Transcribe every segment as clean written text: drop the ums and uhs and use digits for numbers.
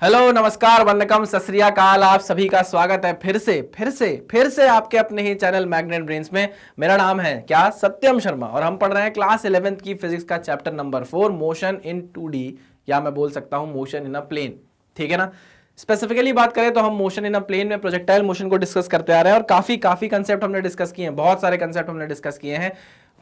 Hello, नमस्कार, वंदकम, सत श्री अकाल। आप सभी का स्वागत है फिर से आपके अपने ही चैनल मैग्नेट ब्रेन्स में। मेरा नाम है क्या, सत्यम शर्मा, और हम पढ़ रहे हैं क्लास 11th की फिजिक्स का chapter number 4, motion in 2D, या मैं बोल सकता हूं मोशन इन अ प्लेन। ठीक है ना। स्पेसिफिकली बात करें तो हम मोशन इन अ प्लेन में प्रोजेक्टाइल मोशन को डिस्कस करते आ रहे हैं और काफी कंसेप्ट हमने डिस्कस किए हैं, बहुत सारे कंसेप्ट हमने डिस्कस किए हैं।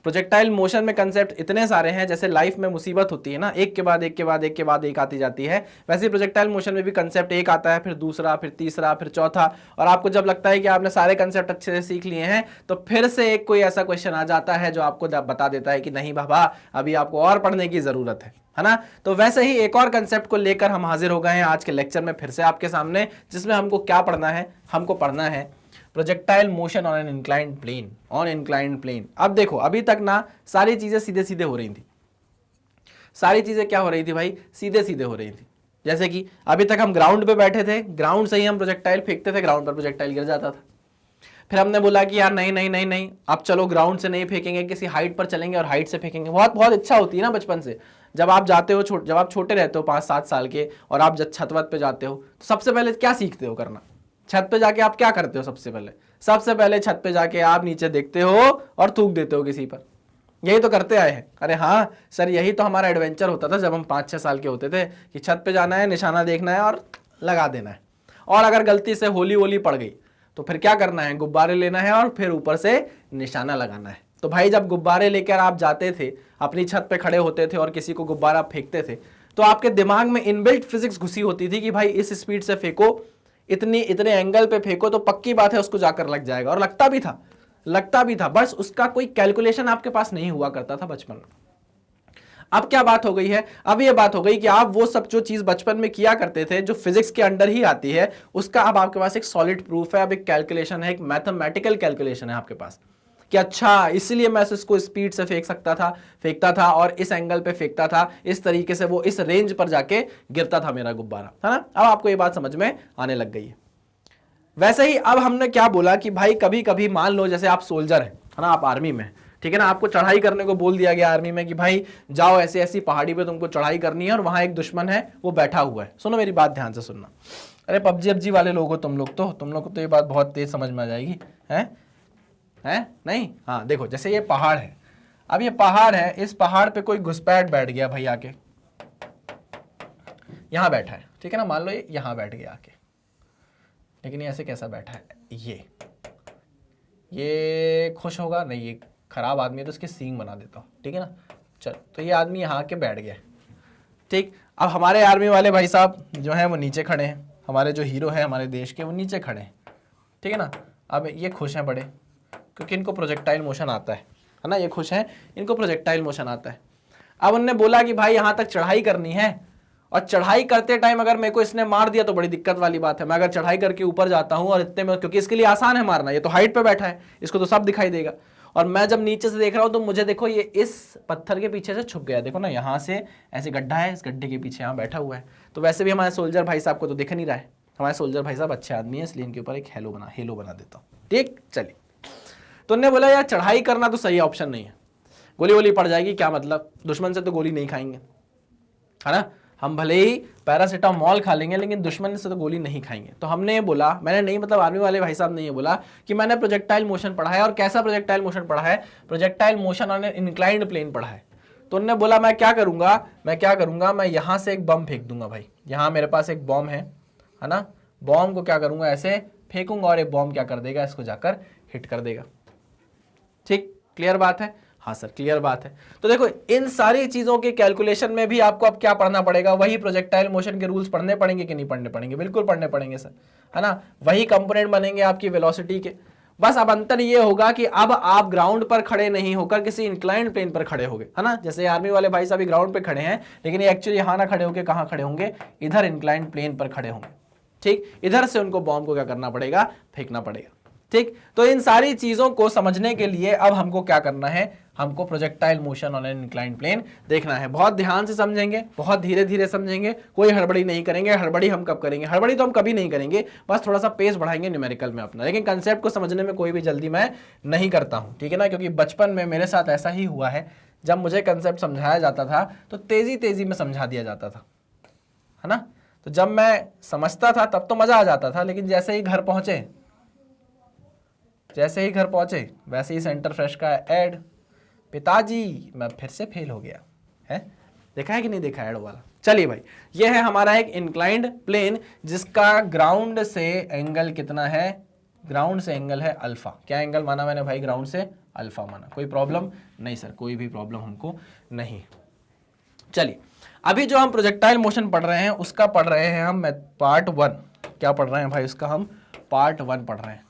प्रोजेक्टाइल मोशन में कंसेप्ट इतने सारे हैं, जैसे लाइफ में मुसीबत होती है ना, एक के बाद एक आती जाती है, वैसे ही प्रोजेक्टाइल मोशन में भी कंसेप्ट एक आता है, फिर दूसरा, फिर तीसरा, फिर चौथा। और आपको जब लगता है कि आपने सारे कंसेप्ट अच्छे से सीख लिए हैं, तो फिर से एक कोई ऐसा क्वेश्चन आ जाता है जो आपको बता देता है कि नहीं बाबा, अभी आपको और पढ़ने की जरूरत है ना। तो वैसे ही एक और कंसेप्ट को लेकर हम हाजिर हो गए हैं आज के लेक्चर में फिर से आपके सामने, जिसमें हमको क्या पढ़ना है, हमको पढ़ना है projectile motion on an inclined plane. अब देखो, अभी तक ना सारी चीजें सीधे सीधे हो रही थी। सारी चीजें क्या हो रही थी भाई, सीधे सीधे हो रही थी। जैसे कि अभी तक हम ग्राउंड पे बैठे थे, ग्राउंड से ही हम प्रोजेक्टाइल फेंकते थे, ग्राउंड पर प्रोजेक्टाइल गिर जाता था। फिर हमने बोला कि यार नहीं, अब चलो ग्राउंड से नहीं फेंकेंगे, किसी हाइट पर चलेंगे और हाइट से फेंकेंगे। बहुत बहुत इच्छा होती है ना बचपन से, जब आप जाते हो, जब आप छोटे रहते हो 5-7 साल के, और आप जब छत वत पे जाते हो, तो सबसे पहले क्या सीखते हो करना? छत पे जाके आप क्या करते हो? सबसे पहले छत पे जाके आप नीचे देखते हो और थूक देते हो किसी पर। यही तो करते आए हैं। अरे हाँ सर, यही तो हमारा एडवेंचर होता था जब हम 5-6 साल के होते थे, कि छत पे जाना है, निशाना देखना है और लगा देना है। और अगर गलती से होली वोली पड़ गई तो फिर क्या करना है, गुब्बारे लेना है और फिर ऊपर से निशाना लगाना है। तो भाई जब गुब्बारे लेकर आप जाते थे, अपनी छत पे खड़े होते थे और किसी को गुब्बारा फेंकते थे, तो आपके दिमाग में इनबिल्ट फिजिक्स घुसी होती थी कि भाई इस स्पीड से फेंको, इतने एंगल पे फेंको तो पक्की बात है उसको जाकर लग जाएगा। और लगता भी था, बस उसका कोई कैलकुलेशन आपके पास नहीं हुआ करता था बचपन में। अब क्या बात हो गई है, अब ये बात हो गई कि आप वो सब जो चीज बचपन में किया करते थे, जो फिजिक्स के अंडर ही आती है, उसका अब आपके पास एक सॉलिड प्रूफ है, अब एक कैलकुलेशन है, एक मैथमेटिकल कैलकुलेशन है आपके पास, कि अच्छा इसलिए मैं इसको स्पीड से फेंकता था और इस एंगल पे फेंकता था, इस तरीके से वो इस रेंज पर जाके गिरता था मेरा गुब्बारा, है ना। अब आपको ये बात समझ में आने लग गई है। वैसे ही अब हमने क्या बोला कि भाई कभी कभी मान लो जैसे आप सोल्जर हैं, है ना, आप आर्मी में, ठीक है ना, आपको चढ़ाई करने को बोल दिया गया आर्मी में कि भाई जाओ ऐसी ऐसी पहाड़ी पे तुमको चढ़ाई करनी है और वहां एक दुश्मन है वो बैठा हुआ है। सुनो मेरी बात ध्यान से सुनना। अरे पबजी वाले लोग हो तुम लोग को तो ये बात बहुत तेज समझ में आ जाएगी, है नहीं? हाँ देखो, जैसे ये पहाड़ है, अब ये पहाड़ है, इस पहाड़ पे कोई घुसपैठ बैठ गया भाई, आके यहां बैठा है, ठीक है ना, मान लो ये यहां बैठ गया आके, लेकिन ये ऐसे कैसा बैठा है, ये खुश होगा नहीं, ये खराब आदमी है तो इसके सींग बना देता हूँ, ठीक है ना। चल, तो ये आदमी यहाँ आके बैठ गया, ठीक। अब हमारे आर्मी वाले भाई साहब जो हैं वो नीचे खड़े हैं, हमारे जो हीरो है हमारे देश के वो नीचे खड़े हैं, ठीक है ना। अब ये खुश हैं बड़े, क्योंकि इनको प्रोजेक्टाइल मोशन आता है ना, ये खुश हैं, इनको प्रोजेक्टाइल मोशन आता है। अब उन्होंने बोला कि भाई यहाँ तक चढ़ाई करनी है, और चढ़ाई करते टाइम अगर मेरे को इसने मार दिया तो बड़ी दिक्कत वाली बात है। मैं अगर चढ़ाई करके ऊपर जाता हूँ और इतने में, क्योंकि इसके लिए आसान है मारना, ये तो हाइट पे बैठा है, इसको तो सब दिखाई देगा, और मैं जब नीचे से देख रहा हूँ तो मुझे देखो ये इस पत्थर के पीछे से छुप गया, देखो ना, यहाँ से ऐसे गड्ढा है, इस गड्ढे के पीछे यहाँ बैठा हुआ है। तो वैसे भी हमारे सोल्जर भाई साहब को तो दिख नहीं रहा है, हमारे सोल्जर भाई साहब अच्छे आदमी है, इसलिए इनके ऊपर एक हेलो बना देता हूँ, ठीक। चलिए, तो उन्होंने बोला यार चढ़ाई करना तो सही ऑप्शन नहीं है, गोली वोली पड़ जाएगी, क्या मतलब, दुश्मन से तो गोली नहीं खाएंगे, है ना। हम भले ही पैरासीटामोल खा लेंगे लेकिन दुश्मन से तो गोली नहीं खाएंगे। तो हमने ये बोला, मैंने नहीं, मतलब आर्मी वाले भाई साहब ने ये बोला कि मैंने प्रोजेक्टाइल मोशन पढ़ा है। और कैसा प्रोजेक्टाइल मोशन पढ़ा है? Projectile motion on an inclined plane पढ़ा है। तो उन्होंने बोला मैं क्या करूंगा, मैं यहां से एक बम फेंक दूंगा भाई, यहां मेरे पास एक बॉम्ब है ना, बॉम्ब को क्या करूंगा, ऐसे फेंकूंगा और एक बॉम्ब क्या कर देगा, इसको जाकर हिट कर देगा, ठीक। क्लियर बात है? हाँ सर क्लियर बात है। तो देखो, इन सारी चीजों के कैलकुलेशन में भी आपको अब क्या पढ़ना पड़ेगा, वही प्रोजेक्टाइल मोशन के रूल्स पढ़ने पड़ेंगे कि नहीं पढ़ने पड़ेंगे? बिल्कुल पढ़ने पड़ेंगे सर, है ना। वही कंपोनेंट बनेंगे आपकी वेलोसिटी के। बस अब अंतर ये होगा कि अब आप ग्राउंड पर खड़े नहीं होकर किसी इंक्लाइंड प्लेन पर खड़े होंगे, है ना। जैसे आर्मी वाले भाई साहब ग्राउंड पे खड़े हैं, लेकिन ये एक्चुअली यहाँ ना खड़े होकर कहाँ खड़े होंगे, इधर इंक्लाइंड प्लेन पर खड़े होंगे, ठीक। इधर से उनको बॉम्ब को क्या करना पड़ेगा, फेंकना पड़ेगा, ठीक। तो इन सारी चीजों को समझने के लिए अब हमको क्या करना है, हमको projectile motion on an inclined plane देखना है। बहुत ध्यान से समझेंगे, बहुत धीरे धीरे समझेंगे, कोई हड़बड़ी नहीं करेंगे। हड़बड़ी हम कब करेंगे? हड़बड़ी तो हम कभी नहीं करेंगे, बस थोड़ा सा पेस बढ़ाएंगे न्यूमेरिकल में अपना, लेकिन कंसेप्ट को समझने में कोई भी जल्दी मैं नहीं करता हूं, ठीक है ना। क्योंकि बचपन में मेरे साथ ऐसा ही हुआ है, जब मुझे कंसेप्ट समझाया जाता था तो तेजी तेजी में समझा दिया जाता था, है ना। तो जब मैं समझता था तब तो मजा आ जाता था, लेकिन जैसे ही घर पहुंचे वैसे ही सेंटर फ्रेश का ऐड, पिताजी मैं फिर से फेल हो गया है। देखा है कि नहीं देखा ऐड वाला? चलिए भाई, ये है हमारा एक इंक्लाइंड प्लेन जिसका ग्राउंड से एंगल कितना है? ग्राउंड से एंगल है अल्फा। क्या एंगल माना मैंने भाई? ग्राउंड से अल्फा माना। कोई प्रॉब्लम नहीं सर, कोई भी प्रॉब्लम हमको नहीं। चलिए, अभी जो हम प्रोजेक्टाइल मोशन पढ़ रहे हैं उसका पढ़ रहे हैं हम पार्ट 1। क्या पढ़ रहे हैं भाई? उसका हम पार्ट 1 पढ़ रहे हैं।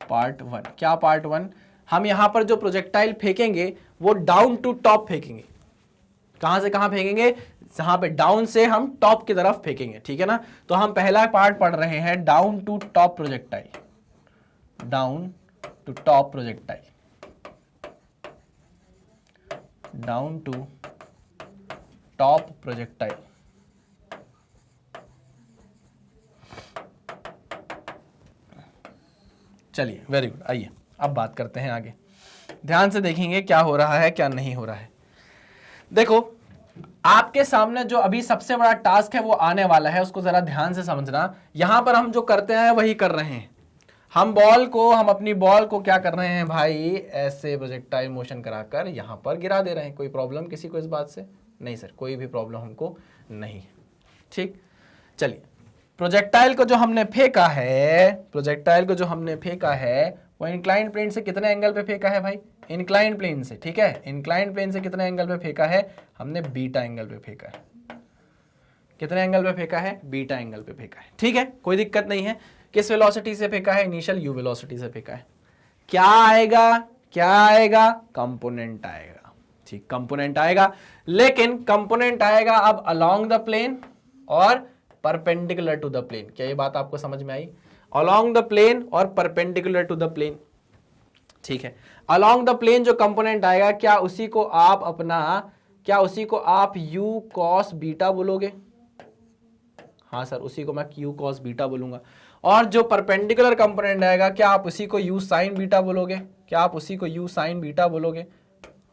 पार्ट 1 क्या? पार्ट 1 हम यहां पर जो प्रोजेक्टाइल फेंकेंगे वो डाउन टू टॉप फेंकेंगे। कहां से कहां फेंकेंगे? जहां पे डाउन से हम टॉप की तरफ फेंकेंगे, ठीक है ना। तो हम पहला पार्ट पढ़ रहे हैं down to top projectile, down to top projectile, down to top projectile. चलिए, वेरी गुड। आइए अब बात करते हैं आगे, ध्यान से देखेंगे क्या हो रहा है क्या नहीं हो रहा है। देखो, आपके सामने जो अभी सबसे बड़ा टास्क है वो आने वाला है, उसको जरा ध्यान से समझना। यहां पर हम जो करते हैं वही कर रहे हैं। हम अपनी बॉल को क्या कर रहे हैं भाई? ऐसे प्रोजेक्टाइल मोशन कराकर यहां पर गिरा दे रहे हैं। कोई प्रॉब्लम किसी को इस बात से? नहीं सर, कोई भी प्रॉब्लम हमको नहीं। ठीक, चलिए, प्रोजेक्टाइल को जो हमने फेंका है वो इंक्लाइंड प्लेन से कितने एंगल पे फेंका है भाई? इंक्लाइंड प्लेन से, ठीक है। इंक्लाइंड प्लेन से कितने एंगल पे फेंका है? हमने बीटा एंगल पे फेंका है। कितने एंगल पे फेंका है? बीटा एंगल पे फेंका है, ठीक है, कोई दिक्कत नहीं है। किस वेलोसिटी से फेंका है? इनिशियल यू वेलोसिटी से फेंका है। क्या आएगा? कंपोनेंट आएगा, ठीक, कंपोनेंट आएगा। लेकिन कंपोनेंट आएगा अब अलोंग द प्लेन और परपेंडिकुलर टू द प्लेन। क्या ये बात आपको समझ में आई? अलोंग द प्लेन और परपेंडिकुलर टू द प्लेन, ठीक है। अलोंग द प्लेन जो कंपोनेंट आएगा, क्या उसी को आप u cos बीटा बोलोगे? हाँ सर, उसी को मैं u cos बीटा बोलूंगा। और जो परपेंडिकुलर कंपोनेंट आएगा, क्या आप उसी को u sin बीटा बोलोगे?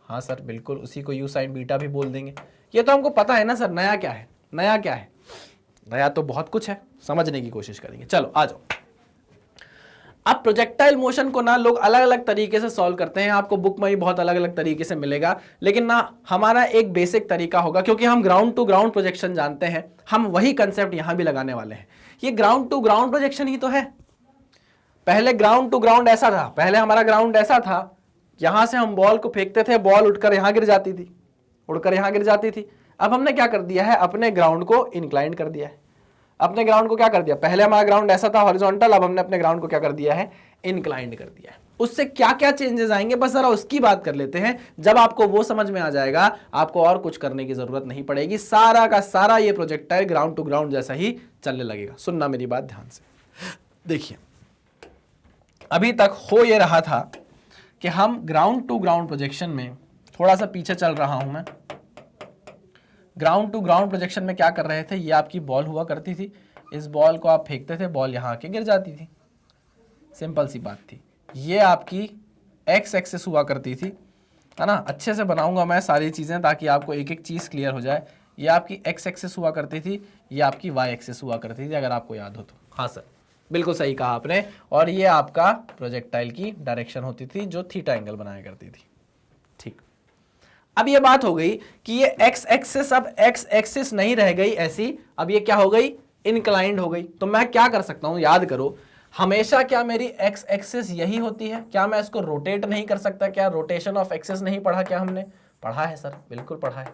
हाँ सर, बिल्कुल उसी को u sin बीटा भी बोल देंगे। ये तो हमको पता है ना सर। नया क्या है? नया तो बहुत कुछ है, समझने की कोशिश करेंगे। चलो आ जाओ। अब प्रोजेक्टाइल मोशन को ना लोग अलग अलग तरीके से सॉल्व करते हैं, आपको बुक में ही बहुत अलग अलग तरीके से मिलेगा, लेकिन ना हमारा एक बेसिक तरीका होगा, क्योंकि हम ग्राउंड टू ग्राउंड प्रोजेक्शन जानते हैं, हम वही कंसेप्ट यहां भी लगाने वाले हैं। ये ग्राउंड टू ग्राउंड प्रोजेक्शन ही तो है। पहले ग्राउंड टू ग्राउंड ऐसा था, पहले हमारा ग्राउंड ऐसा था, यहां से हम बॉल को फेंकते थे, बॉल उड़कर यहां गिर जाती थी। अब हमने क्या कर दिया है? अपने ग्राउंड को इंक्लाइंड कर दिया है। अपने ग्राउंड को क्या कर दिया? पहले हमारा ग्राउंड ऐसा था हॉरिजॉन्टल, अब हमने अपने ग्राउंड को क्या कर दिया है? इंक्लाइंड कर दिया है। उससे क्या क्या चेंजेस आएंगे बस जरा उसकी बात कर लेते हैं। जब आपको वो समझ में आ जाएगा, आपको और कुछ करने की जरूरत नहीं पड़ेगी। सारा का सारा ये प्रोजेक्टाइल ग्राउंड टू ग्राउंड जैसा ही चलने लगेगा। सुनना मेरी बात ध्यान से। देखिए, अभी तक हो ये रहा था कि हम ग्राउंड टू ग्राउंड प्रोजेक्शन में, थोड़ा सा पीछे चल रहा हूं मैं, ग्राउंड टू ग्राउंड प्रोजेक्शन में क्या कर रहे थे? ये आपकी बॉल हुआ करती थी, इस बॉल को आप फेंकते थे, बॉल यहां आके गिर जाती थी, सिंपल सी बात थी। ये आपकी एक्स एक्सिस हुआ करती थी, है ना। अच्छे से बनाऊंगा मैं सारी चीजें ताकि आपको एक एक चीज क्लियर हो जाए। ये आपकी एक्स एक्सिस हुआ करती थी, ये आपकी वाई एक्सिस हुआ करती थी, अगर आपको याद हो तो। हाँ सर, बिल्कुल सही कहा आपने। और ये आपका प्रोजेक्टाइल की डायरेक्शन होती थी जो थीटा एंगल बनाया करती थी, ठीक। अब ये बात हो गई कि ये एक्स एक्सिस अब एक्स एक्सिस नहीं रह गई ऐसी, अब ये क्या हो गई? इंक्लाइंड हो गई। तो मैं क्या कर सकता हूं? याद करो, हमेशा क्या मेरी एक्स एक्सिस यही होती है? क्या मैं इसको रोटेट नहीं कर सकता? क्या रोटेशन ऑफ एक्सिस नहीं पढ़ा? क्या हमने पढ़ा है सर, बिल्कुल पढ़ा है।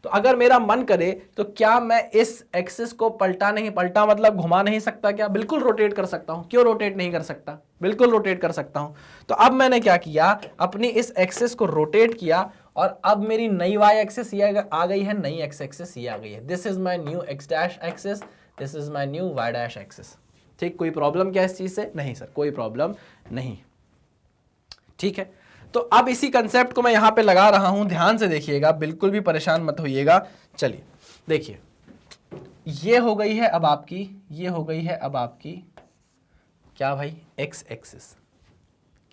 तो अगर मेरा मन करे तो क्या मैं इस एक्सिस को पलटा मतलब घुमा नहीं सकता? क्या बिल्कुल रोटेट कर सकता हूं। क्यों रोटेट नहीं कर सकता? बिल्कुल रोटेट कर सकता हूं। तो अब मैंने क्या किया? अपनी इस एक्सिस को रोटेट किया और अब मेरी नई वाई एक्सिस ये आ गई है, नई एक्स एक्सिस ये आ गई है। This is my new x dash axis, this is my new y dash axis. ठीक, कोई प्रॉब्लम क्या इस चीज से? नहीं सर, कोई प्रॉब्लम नहीं, ठीक है। तो अब इसी कंसेप्ट को मैं यहां पे लगा रहा हूं, ध्यान से देखिएगा, बिल्कुल भी परेशान मत होइएगा। चलिए देखिए, ये हो गई है अब आपकी, ये हो गई है अब आपकी क्या भाई? X axis.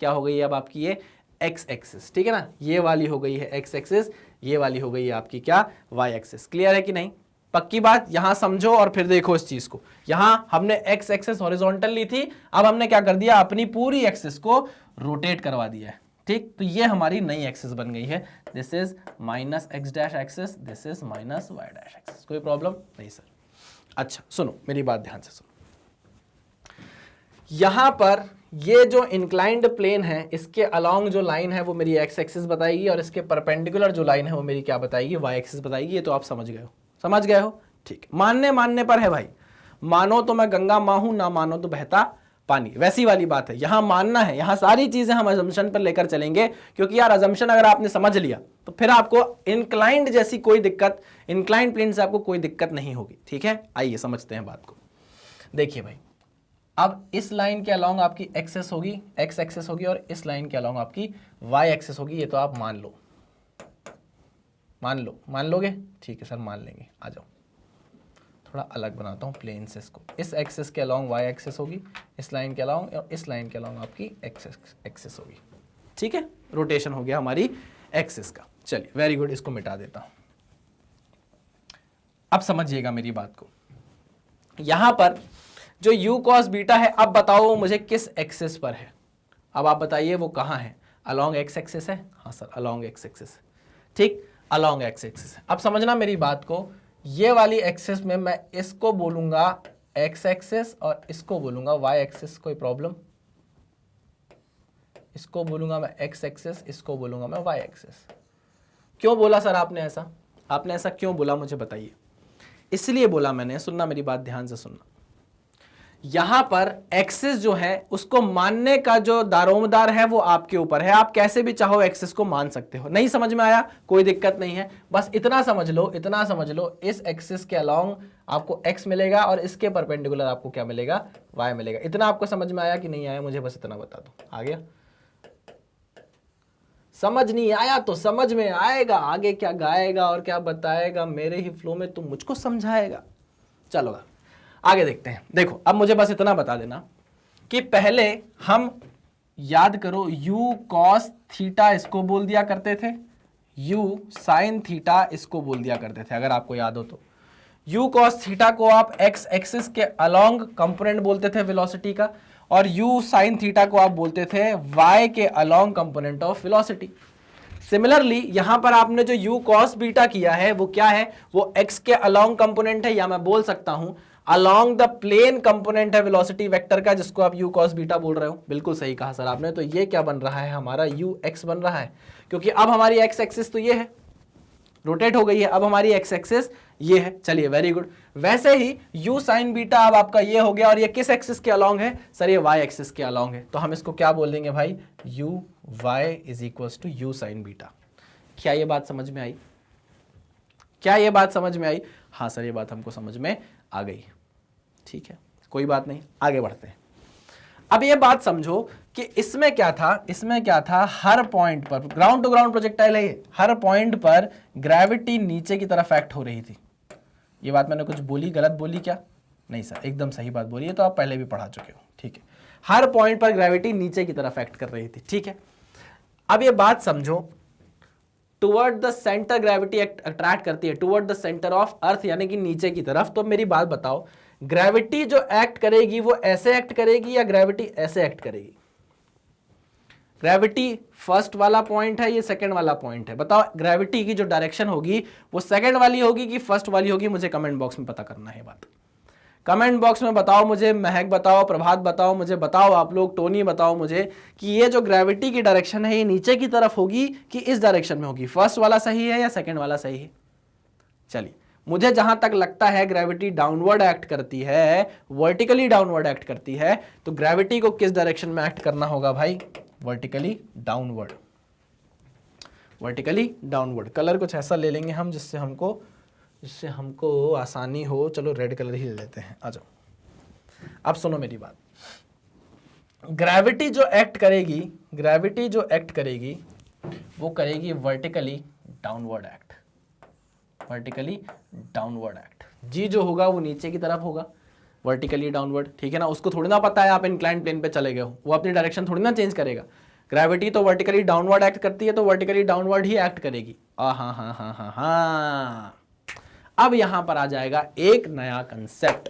क्या हो गई है अब आपकी? ये एक्स एक्सिस, ठीक है ना। ये वाली हो गई है एक्स एक्सिस, ये वाली हो गई है आपकी क्या? Y axis. क्लियर है कि नहीं? पक्की बात, यहां समझो और फिर देखो इस चीज को। यहां हमने एक्स एक्सिस हॉरिजॉन्टल ली थी, अब हमने क्या कर दिया, अपनी पूरी एक्सिस को रोटेट करवा दिया है। ठीक, तो ये हमारी नई एक्सिस बन गई है। This is minus x dash axis, this is minus y dash axis. कोई प्रॉब्लम नहीं सर। अच्छा सुनो मेरी बात ध्यान से सुनो, यहां पर ये जो इंक्लाइंड प्लेन है इसके अलोंग जो लाइन है वो मेरी एक्स एक्सिस बताएगी, और इसके परपेंडिकुलर जो लाइन है वो मेरी क्या बताएगी, वाई एक्सिस बताएगी। ये तो आप समझ गए हो, समझ गए हो। ठीक, मानने पर है भाई, मानो तो मैं गंगा मां हूं, ना मानो तो बहता पानी, वैसी वाली बात है। यहां मानना है, यहां सारी चीजें हम अजम्पशन पर लेकर चलेंगे, क्योंकि यार अजम्पशन अगर आपने समझ लिया तो फिर आपको इंक्लाइंड जैसी कोई दिक्कत, इंक्लाइंड प्लेन से आपको कोई दिक्कत नहीं होगी। ठीक है, आइए समझते हैं बात को। देखिए भाई, अब इस लाइन के अलोंग आपकी एक्सेस होगी, एक्स एक्सेस होगी, और इस लाइन के अलोंग आपकी वाई एक्सेस होगी। ये तो आप मान लो, मान लोगे? ठीक है सर, मान लेंगे। आ जाओ, थोड़ा अलग बनाता हूँ प्लेन से इसको। इस एक्सेस के अलोंग वाई एक्सेस होगी, इस लाइन के अलोंग, और इस लाइन के अलोंग आपकी एक्सेस होगी। ठीक है, रोटेशन हो गया हमारी एक्सेस का। चलिए वेरी गुड, इसको मिटा देता हूं। अब समझिएगा मेरी बात को, यहां पर जो u cos बीटा है, अब बताओ मुझे किस एक्सिस पर है। अब आप बताइए वो कहां है, अलोंग एक्स एक्सिस है। हाँ सर, अलोंग एक्स एक्सिस। ठीक, अलोंग एक्स एक्सिस है। अब समझना मेरी बात को, ये वाली एक्सिस में मैं इसको बोलूंगा एक्स एक्सिस और इसको बोलूंगा वाई एक्सिस। कोई प्रॉब्लम? इसको बोलूंगा मैं एक्स एक्सिस, इसको बोलूंगा मैं वाई एक्सिस। क्यों बोला सर आपने ऐसा? आपने ऐसा क्यों बोला मुझे बताइए। इसलिए बोला मैंने, सुनना मेरी बात ध्यान से सुनना, यहां पर एक्सिस जो है उसको मानने का जो दारोमदार है वो आपके ऊपर है। आप कैसे भी चाहो एक्सिस को मान सकते हो। नहीं समझ में आया? कोई दिक्कत नहीं है, बस इतना समझ लो, इतना समझ लो, इस एक्सिस के अलोंग आपको x मिलेगा और इसके परपेंडिकुलर आपको क्या मिलेगा, y मिलेगा। इतना आपको समझ में आया कि नहीं आया? मुझे बस इतना बता दो। आ गया? समझ नहीं आया तो समझ में आएगा, आगे क्या गाएगा और क्या बताएगा, मेरे ही फ्लो में तुम मुझको समझाएगा। चलो आगे देखते हैं। देखो अब मुझे बस इतना बता देना कि पहले हम याद करो u cos थीटा इसको बोल दिया करते थे, u sin थीटा इसको बोल दिया करते थे, अगर आपको याद हो तो। u cos थीटा को आप x एक्सिस के अलोंग कंपोनेंट बोलते थे वेलोसिटी का, और u sin थीटा को आप बोलते थे y के along component of velocity. Similarly यहां पर आपने जो u cos बीटा किया है वो क्या है, वो x के अलोंग कंपोनेंट है, या मैं बोल सकता हूं अलोंग द प्लेन कंपोनेंट है वेलोसिटी वेक्टर का, जिसको आप u cos बीटा बोल रहे हो। बिल्कुल सही कहा सर आपने। तो ये क्या बन रहा है, हमारा ux बन रहा है, क्योंकि अब हमारी x एक्सिस तो ये है, रोटेट हो गई है, अब हमारी x एक्सिस ये है। चलिए वेरी गुड। वैसे ही u sin बीटा अब आपका ये हो गया, और ये किस एक्सिस के अलोंग है सर, ये y एक्सिस के अलोंग है। तो हम इसको क्या बोल देंगे भाई, uy is equals to u sin beta. क्या ये बात समझ में आई? क्या ये बात समझ में आई? हाँ सर, ये बात हमको समझ में आ गई। ठीक है, कोई बात नहीं, आगे बढ़ते हैं। अब ये बात समझो कि इसमें क्या था, इसमें क्या था, हर पॉइंट पर ग्राउंड टू ग्राउंड प्रोजेक्टाइल है ये, हर पॉइंट पर ग्रेविटी नीचे की तरफ एक्ट हो रही थी। ये बात मैंने कुछ बोली, गलत बोली क्या? नहीं सर, एकदम सही बात बोली है, तो आप पहले भी पढ़ा चुके हो। ठीक है, हर पॉइंट पर ग्रेविटी नीचे की तरफ एक्ट कर रही थी। ठीक है, अब ये बात समझो, toward the centre gravity attract करती है, toward the centre of earth, यानी कि नीचे की तरफ। तो मेरी बात बताओ, ग्रेविटी जो एक्ट करेगी वो ऐसे एक्ट करेगी या ग्रेविटी ऐसे एक्ट करेगी? ग्रेविटी फर्स्ट वाला पॉइंट है, ये सेकंड वाला पॉइंट है। बताओ ग्रेविटी की जो डायरेक्शन होगी वो सेकंड वाली होगी कि फर्स्ट वाली होगी? मुझे कमेंट बॉक्स में पता करना है बात। कमेंट बॉक्स में बताओ मुझे, महक बताओ, प्रभात बताओ, मुझे बताओ आप लोग, टोनी बताओ मुझे कि ये जो ग्रेविटी की डायरेक्शन है ये नीचे की तरफ होगी कि इस डायरेक्शन में होगी? फर्स्ट वाला सही है या सेकंड वाला सही है? चलिए, मुझे जहां तक लगता है ग्रेविटी डाउनवर्ड एक्ट करती है, वर्टिकली डाउनवर्ड एक्ट करती है, तो ग्रेविटी को किस डायरेक्शन में एक्ट करना होगा भाई? Vertically downward. Vertically downward. Colour कुछ ऐसा ले लेंगे हम जिससे हमको आसानी हो। चलो रेड कलर ही ले लेते हैं, आ जाओ। अब सुनो मेरी बात, ग्रेविटी जो एक्ट करेगी वो करेगी vertically downward act. Vertically downward act. G जो होगा वो नीचे की तरफ होगा, वर्टिकली डाउनवर्ड। ठीक है ना, उसको थोड़ी ना पता है आप इंक्लाइंड प्लेन पे चले गए हो, वो अपनी डायरेक्शन थोड़ी ना चेंज करेगा। ग्रेविटी तो वर्टिकली डाउनवर्ड एक्ट करती है, तो वर्टिकली डाउनवर्ड ही एक्ट करेगी। हाँ। अब यहां पर आ जाएगा एक नया कंसेप्ट।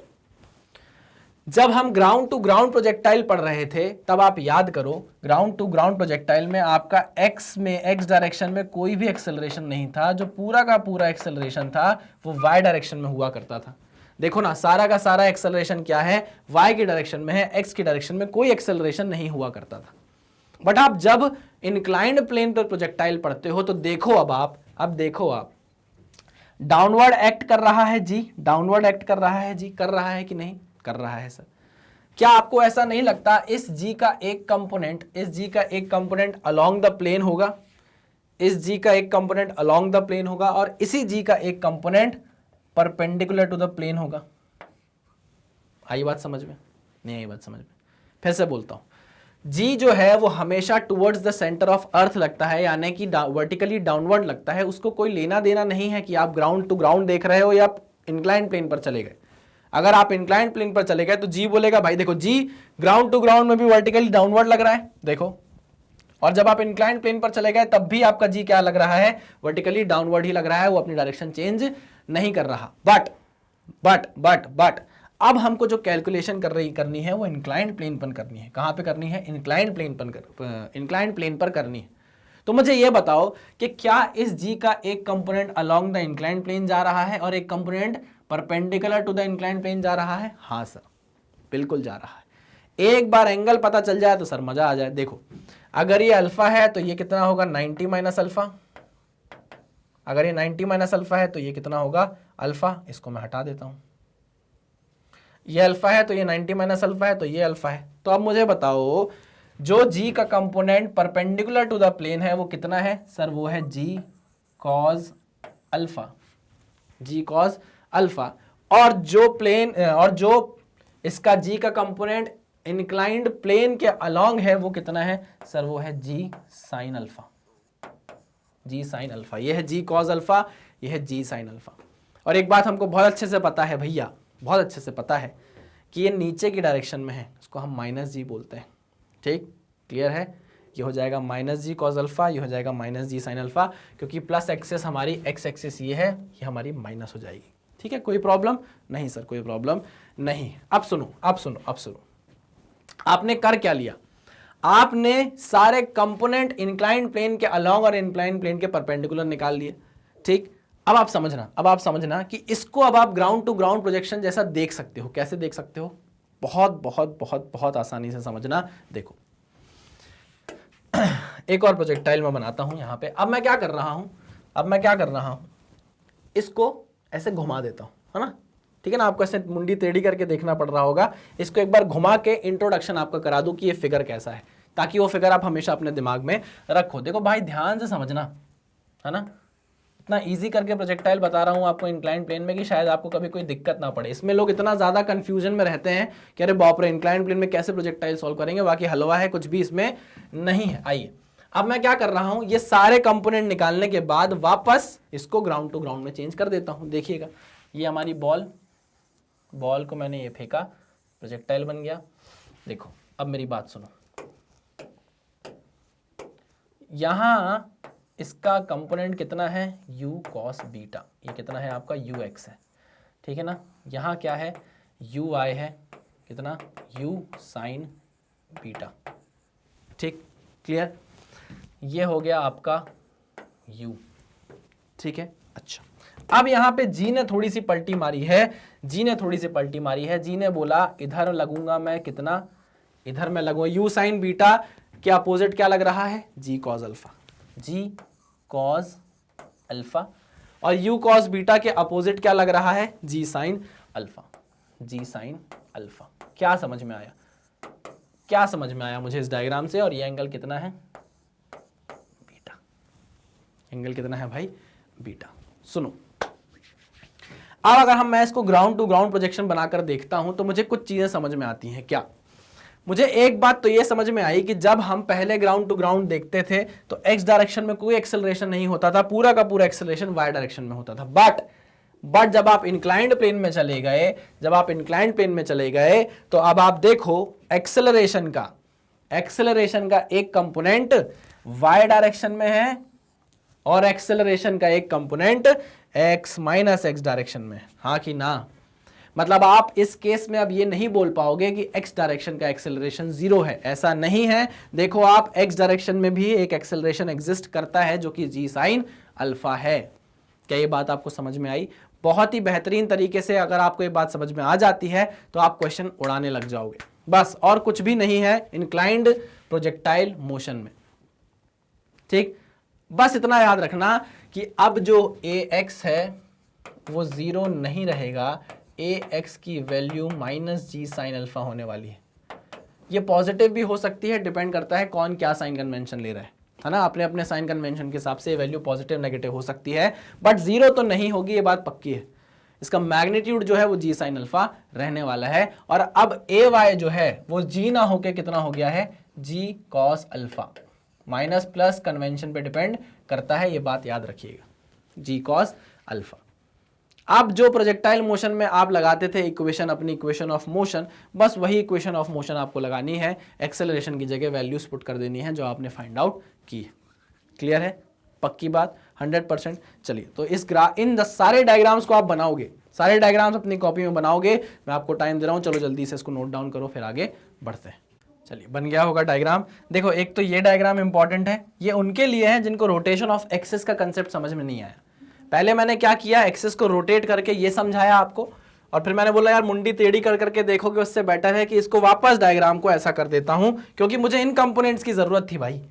जब हम ग्राउंड टू ग्राउंड प्रोजेक्टाइल पढ़ रहे थे तब आप याद करो, ग्राउंड टू ग्राउंड प्रोजेक्टाइल में आपका एक्स डायरेक्शन में कोई भी एक्सेलरेशन नहीं था। जो पूरा का पूरा एक्सेलरेशन था वो वाई डायरेक्शन में हुआ करता था। देखो ना, सारा का सारा एक्सेलरेशन क्या है, वाई की डायरेक्शन में है, एक्स की डायरेक्शन में कोई एक्सेलरेशन नहीं हुआ करता था। बट आप जब इंक्लाइंड प्लेन पर प्रोजेक्टाइल पढ़ते हो तो देखो, अब देखो आप, डाउनवर्ड एक्ट कर रहा है जी, डाउनवर्ड एक्ट कर रहा है जी, कर रहा है कि नहीं कर रहा है सर? क्या आपको ऐसा नहीं लगता इस जी का एक कंपोनेंट अलोंग द प्लेन होगा, इस जी का एक कंपोनेंट अलोंग द प्लेन होगा और इसी जी का एक component perpendicular to the plane होगा? आई बात समझ में? नहीं आई बात समझ में? फिर से बोलता हूं, जी जो है वो हमेशा towards the centre of earth लगता है, यानी कि वर्टिकली डाउनवर्ड लगता है। उसको कोई लेना देना नहीं है कि आप ग्राउंड टू ग्राउंड देख रहे हो या आप इंक्लाइंड प्लेन पर चले गए। अगर आप इंक्लाइंड प्लेन पर चले गए तो जी बोलेगा भाई देखो, जी ग्राउंड टू ग्राउंड में भी वर्टिकली डाउनवर्ड लग रहा है, देखो। और जब आप इंक्लाइंड प्लेन पर चले गए तब भी आपका जी क्या लग रहा है, वर्टिकली डाउनवर्ड ही लग रहा है, वो अपनी डायरेक्शन चेंज नहीं कर रहा। बट अब हमको जो कैलकुलेशन करनी है वो इंक्लाइंड प्लेन पर करनी है। कहां पे करनी है? इंक्लाइंड प्लेन पर करनी है। तो मुझे ये बताओ कि क्या इस जी का एक component along the inclined plane जा रहा है और एक component perpendicular to the inclined plane जा रहा है? हाँ सर, बिल्कुल जा रहा है। एक बार एंगल पता चल जाए तो सर मजा आ जाए। देखो, अगर ये अल्फा है तो ये कितना होगा, 90 माइनस अल्फा। अगर ये 90 माइनस अल्फा है तो ये कितना होगा, अल्फा। इसको मैं हटा देता हूं। ये अल्फा है तो ये 90 माइनस अल्फा है तो ये अल्फा है। तो अब मुझे बताओ, जो जी का component perpendicular to the plane है वो कितना है सर? वो है जी कॉज अल्फा, जी कॉज अल्फा। और जो इसका जी का कंपोनेंट इंक्लाइंड प्लेन के अलोंग है वो कितना है सर? वो है जी साइन अल्फा, जी साइन अल्फा। ये है जी कॉज अल्फा, ये है जी साइन अल्फा। और एक बात हमको बहुत अच्छे से पता है भैया, बहुत अच्छे से पता है कि ये नीचे की डायरेक्शन में है, उसको हम माइनस जी बोलते हैं। ठीक, क्लियर है? ये हो जाएगा माइनस जी कॉज अल्फा, ये हो जाएगा माइनस जी साइन अल्फा, क्योंकि प्लस एक्सेस हमारी एक्स एक्सेस ये है, ये हमारी माइनस हो जाएगी। ठीक है, कोई प्रॉब्लम नहीं सर, कोई प्रॉब्लम नहीं। अब सुनो, आपने कर क्या लिया? आपने सारे कंपोनेंट इंक्लाइंड प्लेन के अलोंग और इंक्लाइंड प्लेन के परपेंडिकुलर निकाल लिए। ठीक, अब आप समझना कि इसको अब आप ग्राउंड टू ग्राउंड प्रोजेक्शन जैसा देख सकते हो। कैसे देख सकते हो? बहुत आसानी से समझना। देखो, एक और प्रोजेक्टाइल मैं बनाता हूं यहां पे। अब मैं क्या कर रहा हूं, इसको ऐसे घुमा देता हूं, है ना? ठीक है ना? आपको ऐसे मुंडी टेढ़ी करके देखना पड़ रहा होगा। इसको एक बार घुमा के इंट्रोडक्शन आपका करा दूं कि ये फिगर कैसा है, ताकि वो फिगर आप हमेशा अपने दिमाग में रखो। देखो भाई, ध्यान से समझना, है ना? इतना इजी करके प्रोजेक्टाइल बता रहा हूं आपको इंक्लाइंड प्लेन में कि शायद आपको कभी कोई दिक्कत ना पड़े। इसमें लोग इतना ज्यादा कंफ्यूजन में रहते हैं कि अरे बाप रे, इंक्लाइंड प्लेन में कैसे प्रोजेक्टाइल सॉल्व करेंगे, बाकी हलवा है, कुछ भी इसमें नहीं है। आइए, अब मैं क्या कर रहा हूं, ये सारे कंपोनेंट निकालने के बाद वापस इसको ग्राउंड टू ग्राउंड में चेंज कर देता हूं। देखिएगा, ये हमारी बॉल को मैंने ये फेंका, प्रोजेक्टाइल बन गया। देखो, अब मेरी बात सुनो, यहां इसका कंपोनेंट कितना है, u cos बीटा। ये कितना है आपका, ux है। ठीक है ना? यहाँ क्या है, ui है, कितना, u sin बीटा। ठीक, क्लियर? ये हो गया आपका u। ठीक है, अच्छा। अब यहाँ पे जी ने थोड़ी सी पलटी मारी है, जी ने बोला इधर लगूंगा मैं कितना, इधर मैं लगूंगा u sin बीटा के अपोजिट क्या लग रहा है, जी cos अल्फा, जी cos अल्फा। और u cos बीटा के अपोजिट क्या लग रहा है, जी साइन अल्फा, जी साइन अल्फा। क्या समझ में आया मुझे इस डायग्राम से? और ये एंगल कितना है, बीटा। एंगल कितना है भाई, बीटा। सुनो, अब अगर मैं इसको ग्राउंड टू ग्राउंड प्रोजेक्शन बनाकर देखता हूं तो मुझे कुछ चीजें समझ में आती हैं। क्या? मुझे एक बात तो ये समझ में आई कि जब हम पहले ग्राउंड टू ग्राउंड देखते थे तो एक्स डायरेक्शन में कोई एक्सेलरेशन नहीं होता था, पूरा का पूरा एक्सेलरेशन वाई डायरेक्शन में होता था। बट जब आप इंक्लाइंड प्लेन में चले गए, तो अब आप देखो एक्सेलरेशन का एक कंपोनेंट वाई डायरेक्शन में है और एक्सेलरेशन का एक component x minus x direction में, हाँ कि ना? मतलब आप इस केस में अब ये नहीं बोल पाओगे कि x डायरेक्शन का एक्सेलरेशन 0 है, ऐसा नहीं है। देखो आप x डायरेक्शन में भी एक एक्सेलरेशन एग्जिस्ट करता है जो कि g साइन अल्फा है। क्या ये बात आपको समझ में आई? बहुत ही बेहतरीन तरीके से अगर आपको ये बात समझ में आ जाती है तो आप क्वेश्चन उड़ाने लग जाओगे, बस और कुछ भी नहीं है इंक्लाइंड प्रोजेक्टाइल मोशन में। ठीक, बस इतना याद रखना कि अब जो ax है वो 0 नहीं रहेगा, ax की वैल्यू माइनस जी साइन अल्फा होने वाली है। ये पॉजिटिव भी हो सकती है, डिपेंड करता है कौन क्या साइन कन्वेंशन ले रहा है ना? अपने अपने साइन कन्वेंशन के हिसाब से वैल्यू पॉजिटिव नेगेटिव हो सकती है, बट 0 तो नहीं होगी, ये बात पक्की है। इसका मैग्नीट्यूड जो है वो जी साइन अल्फा रहने वाला है। और अब ए वाई जो है वो जी ना होके कितना हो गया है, g cos alpha. Minus plus convention पे डिपेंड करता है, ये बात याद रखिएगा, जी कॉस अल्फा। अब जो प्रोजेक्टाइल मोशन में आप लगाते थे इक्वेशन, अपनी इक्वेशन ऑफ मोशन, बस वही इक्वेशन ऑफ मोशन आपको लगानी है, एक्सेलरेशन की जगह वैल्यूज पुट कर देनी है जो आपने फाइंड आउट की है। क्लियर है? पक्की बात, 100%। चलिए, तो इन सारे डायग्राम्स को आप बनाओगे, सारे डायग्राम्स अपनी कॉपी में बनाओगे। मैं आपको टाइम दे रहा हूं, चलो जल्दी से इसको नोट डाउन करो, फिर आगे बढ़ते हैं। चलिए, बन गया होगा डायग्राम। देखो, एक तो ये डायग्राम इंपॉर्टेंट है, ये उनके लिए है जिनको रोटेशन ऑफ एक्सिस का कंसेप्ट समझ में नहीं आया। पहले मैंने क्या किया, एक्सिस को रोटेट करके ये समझाया आपको, और फिर मैंने बोला यार मुंडी टेढ़ी कर करके देखोगे उससे बेटर है कि इसको वापस डायग्राम को ऐसा कर देता हूं, क्योंकि मुझे इन कंपोनेंट्स की जरूरत थी भाई।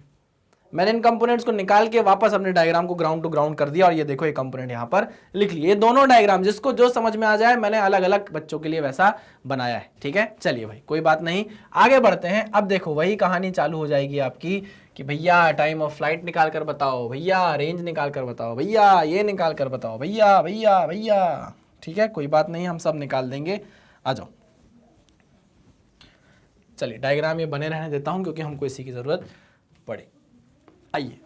मैंने इन कंपोनेंट्स को निकाल के वापस अपने डायग्राम को ग्राउंड टू ग्राउंड कर दिया, और ये देखो ये कंपोनेंट यहां पर लिख लिए। ये दोनों डायग्राम जिसको जो समझ में आ जाए, मैंने अलग अलग बच्चों के लिए वैसा बनाया है। ठीक है, चलिए भाई, कोई बात नहीं, आगे बढ़ते हैं। अब देखो वही कहानी चालू हो जाएगी आपकी कि भैया टाइम ऑफ फ्लाइट निकाल कर बताओ, भैया रेंज निकाल कर बताओ, भैया ये निकाल कर बताओ, भैया भैया भैया। ठीक है, कोई बात नहीं, हम सब निकाल देंगे, आ जाओ। चलिए, डायग्राम ये बने रहने देता हूं क्योंकि हमको इसी की जरूरत पड़े। आइए,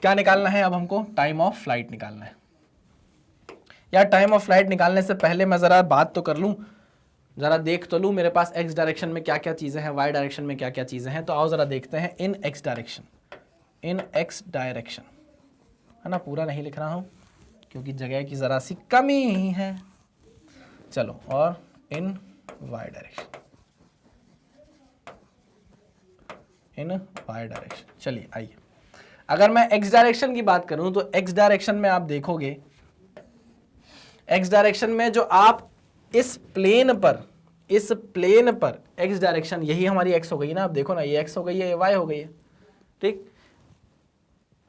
क्या निकालना है अब हमको? टाइम ऑफ फ्लाइट निकालना है। यार टाइम ऑफ फ्लाइट निकालने से पहले मैं जरा बात तो कर लूं, जरा देख तो लूं मेरे पास एक्स डायरेक्शन में क्या क्या चीजें हैं, वाई डायरेक्शन में क्या क्या चीजें हैं। तो आओ जरा देखते हैं। इन x direction, in x direction, है ना? पूरा नहीं लिख रहा हूं क्योंकि जगह की जरा सी कमी है। चलो, और इन वाई डायरेक्शन, इन वाई डायरेक्शन। चलिए आइए, अगर मैं एक्स डायरेक्शन की बात करूं तो एक्स डायरेक्शन में आप देखोगे, एक्स डायरेक्शन में जो आप इस प्लेन पर एक्स डायरेक्शन, यही हमारी एक्स हो गई ना। आप देखो ना, ये एक्स हो गई है, ये वाई हो गई है। ठीक,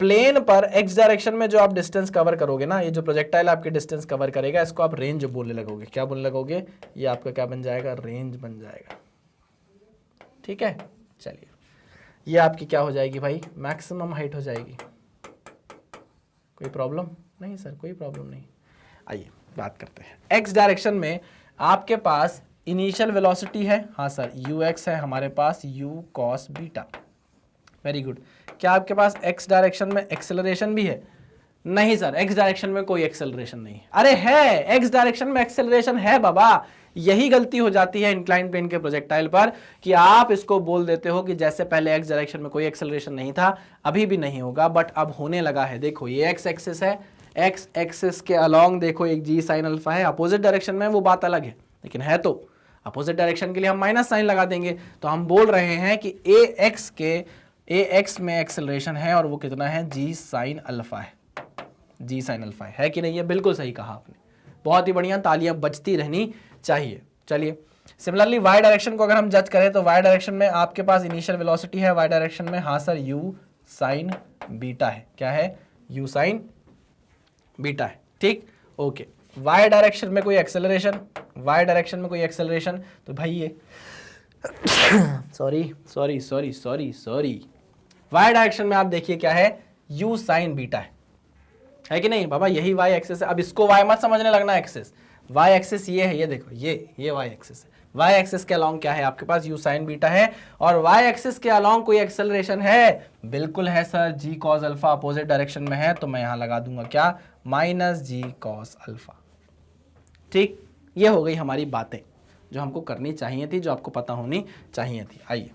प्लेन पर एक्स डायरेक्शन में जो आप डिस्टेंस कवर करोगे ना, ये जो प्रोजेक्टाइल आपकी डिस्टेंस कवर करेगा, इसको आप रेंज बोलने लगोगे। क्या बोलने लगोगे? ये आपका क्या बन जाएगा? रेंज बन जाएगा। ठीक है, चलिए, ये आपकी क्या हो जाएगी भाई? मैक्सिमम हाइट हो जाएगी। कोई प्रॉब्लम नहीं सर? कोई प्रॉब्लम नहीं। आइए बात करते हैं। एक्स डायरेक्शन में आपके पास इनिशियल वेलोसिटी है, हाँ सर, ux है हमारे पास, u cos beta. Very good. क्या आपके पास एक्स डायरेक्शन में एक्सेलरेशन भी है? नहीं सर, एक्स डायरेक्शन में कोई एक्सेलरेशन नहीं है। अरे है, एक्स डायरेक्शन में एक्सेलरेशन है बाबा। यही गलती हो जाती है इंक्लाइन प्लेन के प्रोजेक्टाइल पर कि आप इसको बोल देते हो कि जैसे पहले एक्स डायरेक्शन में कोई एक्सेलरेशन नहीं था, अभी भी नहीं होगा, बट अब होने लगा है। देखो ये एक्स एक्सिस है, एक्स एक्सिस के अलोंग देखो एक जी साइन अल्फा है। अपोजिट डायरेक्शन में वो बात अलग है, लेकिन है तो अपोजिट डायरेक्शन के लिए हम माइनस साइन लगा देंगे। तो हम बोल रहे हैं कि ए एक्स में एक्सेलरेशन है और वो कितना है? जी साइन अल्फा है। जी साइन अल्फा है कि नहीं? है बिल्कुल सही कहा आपने, बहुत ही बढ़िया, तालियां बजती रहनी चाहिए। चलिए, सिमिलरली वाई डायरेक्शन को अगर हम जज करें तो वाई डायरेक्शन में आपके पास इनिशियल वेलोसिटी है वाई डायरेक्शन में, हाँ सर, यू साइन बीटा है। क्या है? यू साइन बीटा है। ठीक, ओके। वाई डायरेक्शन में कोई एक्सेलरेशन, वाई डायरेक्शन में कोई एक्सेलरेशन, तो भाई ये सॉरी वाई डायरेक्शन में आप देखिए क्या है? यू साइन बीटा है कि नहीं बाबा? यही वाई एक्सिस है। अब इसको वाई मत समझने लगना एक्सिस, वाई एक्सिस ये है, ये देखो, ये वाई एक्सिस है। वाई एक्सिस के अलोंग क्या है आपके पास? यू साइन बीटा है। और वाई एक्सिस के अलोंग कोई एक्सेलरेशन है? बिल्कुल है सर, जी कॉस अल्फा अपोजिट डायरेक्शन में है, तो मैं यहां लगा दूंगा क्या? माइनस जी कॉस अल्फा। ठीक, ये हो गई हमारी बातें जो हमको करनी चाहिए थी, जो आपको पता होनी चाहिए थी। आइए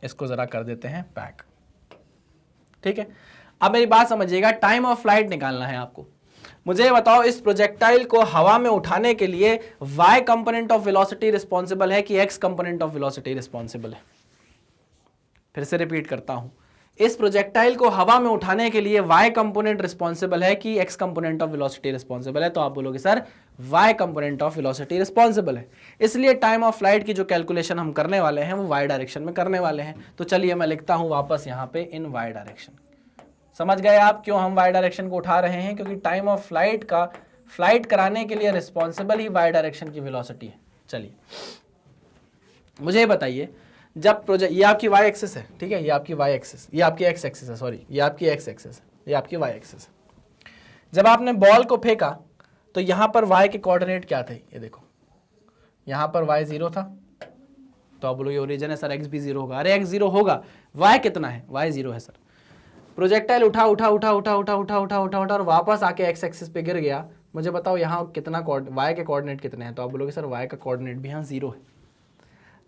इसको जरा कर देते हैं पैक। ठीक है, अब मेरी बात समझिएगा, टाइम ऑफ फ्लाइट निकालना है आपको। मुझे बताओ इस प्रोजेक्टाइल को हवा में उठाने के लिए y component of velocity responsible है कि x component of velocity responsible है? फिर से रिपीट करता हूं, इस प्रोजेक्टाइल को हवा में उठाने के लिए y कंपोनेंट रिस्पॉन्सिबल है कि x component of velocity responsible है? तो आप बोलोगे sir y component of velocity responsible है। इसलिए टाइम ऑफ फ्लाइट की जो कैलकुलेशन हम करने वाले हैं वो y डायरेक्शन में करने वाले हैं। तो चलिए मैं लिखता हूं वापस यहां पे इन y डायरेक्शन। समझ गए आप क्यों हम y डायरेक्शन को उठा रहे हैं? क्योंकि टाइम ऑफ फ्लाइट का फ्लाइट कराने के लिए रिस्पॉन्सिबल ही y डायरेक्शन की वेलोसिटी है। चलिए मुझे बताइए, जब प्रोजेक्ट, ये आपकी y एक्सिस है, ठीक है, ये आपकी y एक्सिस, ये आपकी x एक्सिस है, सॉरी ये आपकी x एक्सिस है, ये आपकी y एक्सिस है। जब आपने बॉल को फेंका तो यहां पर y के कोऑर्डिनेट क्या थे? ये देखो, यहां पर y 0 था, तो आप बोलोगे ओरिजिन है सर x भी 0 होगा। अरे x 0 होगा, y कितना है? y 0 है सर। प्रोजेक्टाइल उठा उठा उठा उठा उठा उठा उठा उठा उठा और वापस आके x एक्सिस पे गिर गया। मुझे बताओ यहाँ कितना y के कोऑर्डिनेट कितने हैं? तो आप बोलोगे सर y का कोऑर्डिनेट भी यहाँ 0 है।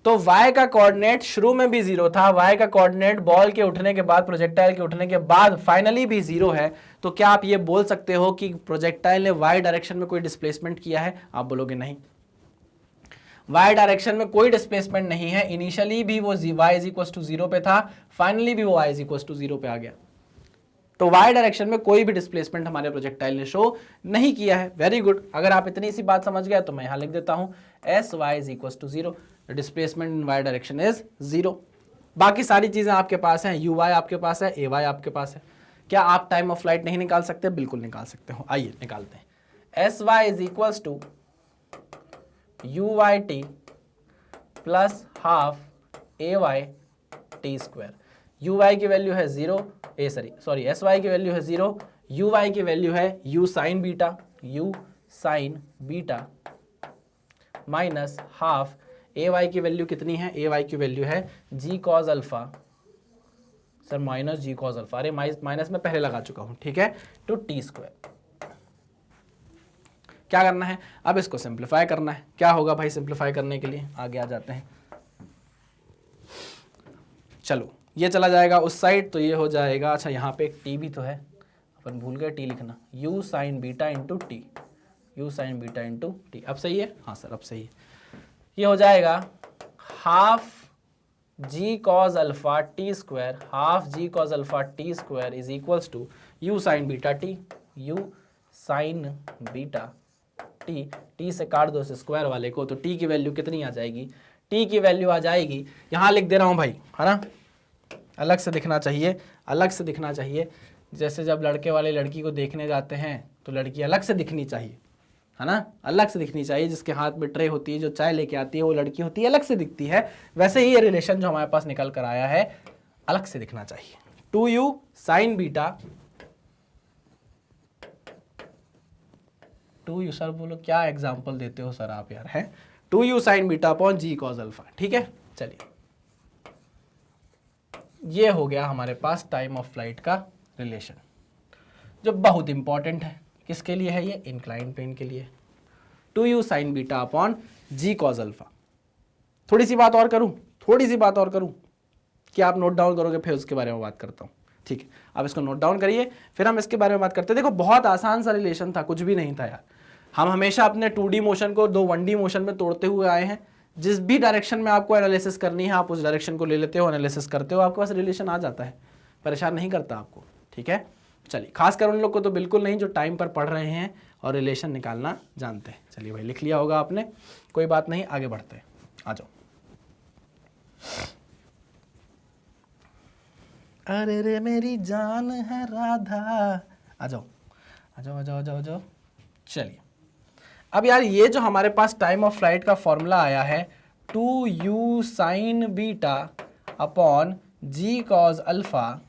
तो y का कोऑर्डिनेट शुरू में भी 0 था, y का कोऑर्डिनेट बॉल के उठने के बाद, प्रोजेक्टाइल के उठने के बाद फाइनली भी 0 है। तो क्या आप ये बोल सकते हो कि प्रोजेक्टाइल ने y डायरेक्शन में कोई डिस्प्लेसमेंट किया है? आप बोलोगे नहीं, y डायरेक्शन में कोई डिस्प्लेसमेंट नहीं है। इनिशियली भी वो y इज इक्वल टू 0 पे था, फाइनली भी वो y इज इक्वल टू 0 पे आ गया। तो y डायरेक्शन में कोई भी डिस्प्लेसमेंट हमारे प्रोजेक्टाइल ने शो नहीं किया है। Very good. अगर आप इतनी सी बात समझ गए तो मैं यहां लिख देता हूं sy is equal to 0, displacement in y direction is 0। बाकी सारी चीजें आपके पास हैं, uy आपके पास है, ay आपके पास है। क्या आप टाइम ऑफ फ्लाइट नहीं निकाल सकते? बिल्कुल निकाल सकते हो। आइए निकालते हैं। sy is equal to uyt plus half ay t square. uy की वैल्यू है 0, sy की वैल्यू है 0, uy की वैल्यू है u sine beta minus half ay की वैल्यू कितनी है? ay की वैल्यू है g cos alpha, sir minus g cos alpha, अरे माइनस में पहले लगा चुका हूं, ठीक है, टू t स्क्वायर। क्या करना है? अब इसको सिंप्लीफाई करना है। क्या होगा भाई सिंप्लीफाई करने के लिए? आगे आ जाते हैं। चलो ये चला जाएगा उस साइड, तो ये हो जाएगा, अच्छा यहाँ पे एक t भी तो है, अपन भूल गए t लिखना, u sine beta into T, u sine beta into T. अब सही है? हाँ सर अब सही है। ये हो जाएगा half g cos alpha t square, half g cos alpha t square is equals to u sine beta t, u sine beta t, t से काट दो इस स्क्वायर वाले को, तो t की वैल्यू कितनी आ जाएगी? t की वैल्यू आ जाएगी, यहाँ लिख दे रहा हूँ भाई, है ना, अलग से दिखना चाहिए, अलग से दिखना चाहिए। जैसे जब लड़के वाले लड़की को देखने जाते हैं तो लड़की अलग से दिखनी चाहिए, है ना, अलग से दिखनी चाहिए। जिसके हाथ में ट्रे होती है, जो चाय लेके आती है, वो लड़की होती है, अलग से दिखती है। वैसे ही ये रिलेशन जो हमारे पास निकल कर आया है अलग से दिखना चाहिए। 2u sine beta, 2u sir बोलो क्या एग्जाम्पल देते हो सर आप यार, है 2u sine beta upon g cos alpha, ठीक है। चलिए ये हो गया हमारे पास टाइम ऑफ फ्लाइट का रिलेशन, जो बहुत इंपॉर्टेंट है। किसके लिए है ये? इंक्लाइन प्लेन के लिए। 2u sine beta upon g cos alpha. थोड़ी सी बात और करूं, क्या आप नोट डाउन करोगे? फिर उसके बारे में बात करता हूं, ठीक है। आप इसको नोट डाउन करिए, फिर हम इसके बारे में बात करते हैं। देखो बहुत आसान सा रिलेशन था, कुछ भी नहीं था यार। हम हमेशा अपने 2D मोशन को 1D मोशन में तोड़ते हुए आए हैं। जिस भी डायरेक्शन में आपको एनालिसिस करनी है, आप उस डायरेक्शन को ले लेते हो, एनालिसिस करते हो, आपके पास रिलेशन आ जाता है, परेशान नहीं करता आपको, ठीक है। चलिए खासकर उन लोग को तो बिल्कुल नहीं जो टाइम पर पढ़ रहे हैं और रिलेशन निकालना जानते हैं। चलिए भाई लिख लिया होगा आपने, कोई बात नहीं, आगे बढ़ते हैं। आ जाओ। अरे रे मेरी जान है राधा, आ जाओ आ जाओ आ जाओ आ जाओ आ जाओ। चलिए अब यार ये जो हमारे पास टाइम ऑफ फ्लाइट का फॉर्मूला आया है 2u sine beta upon g cos alpha,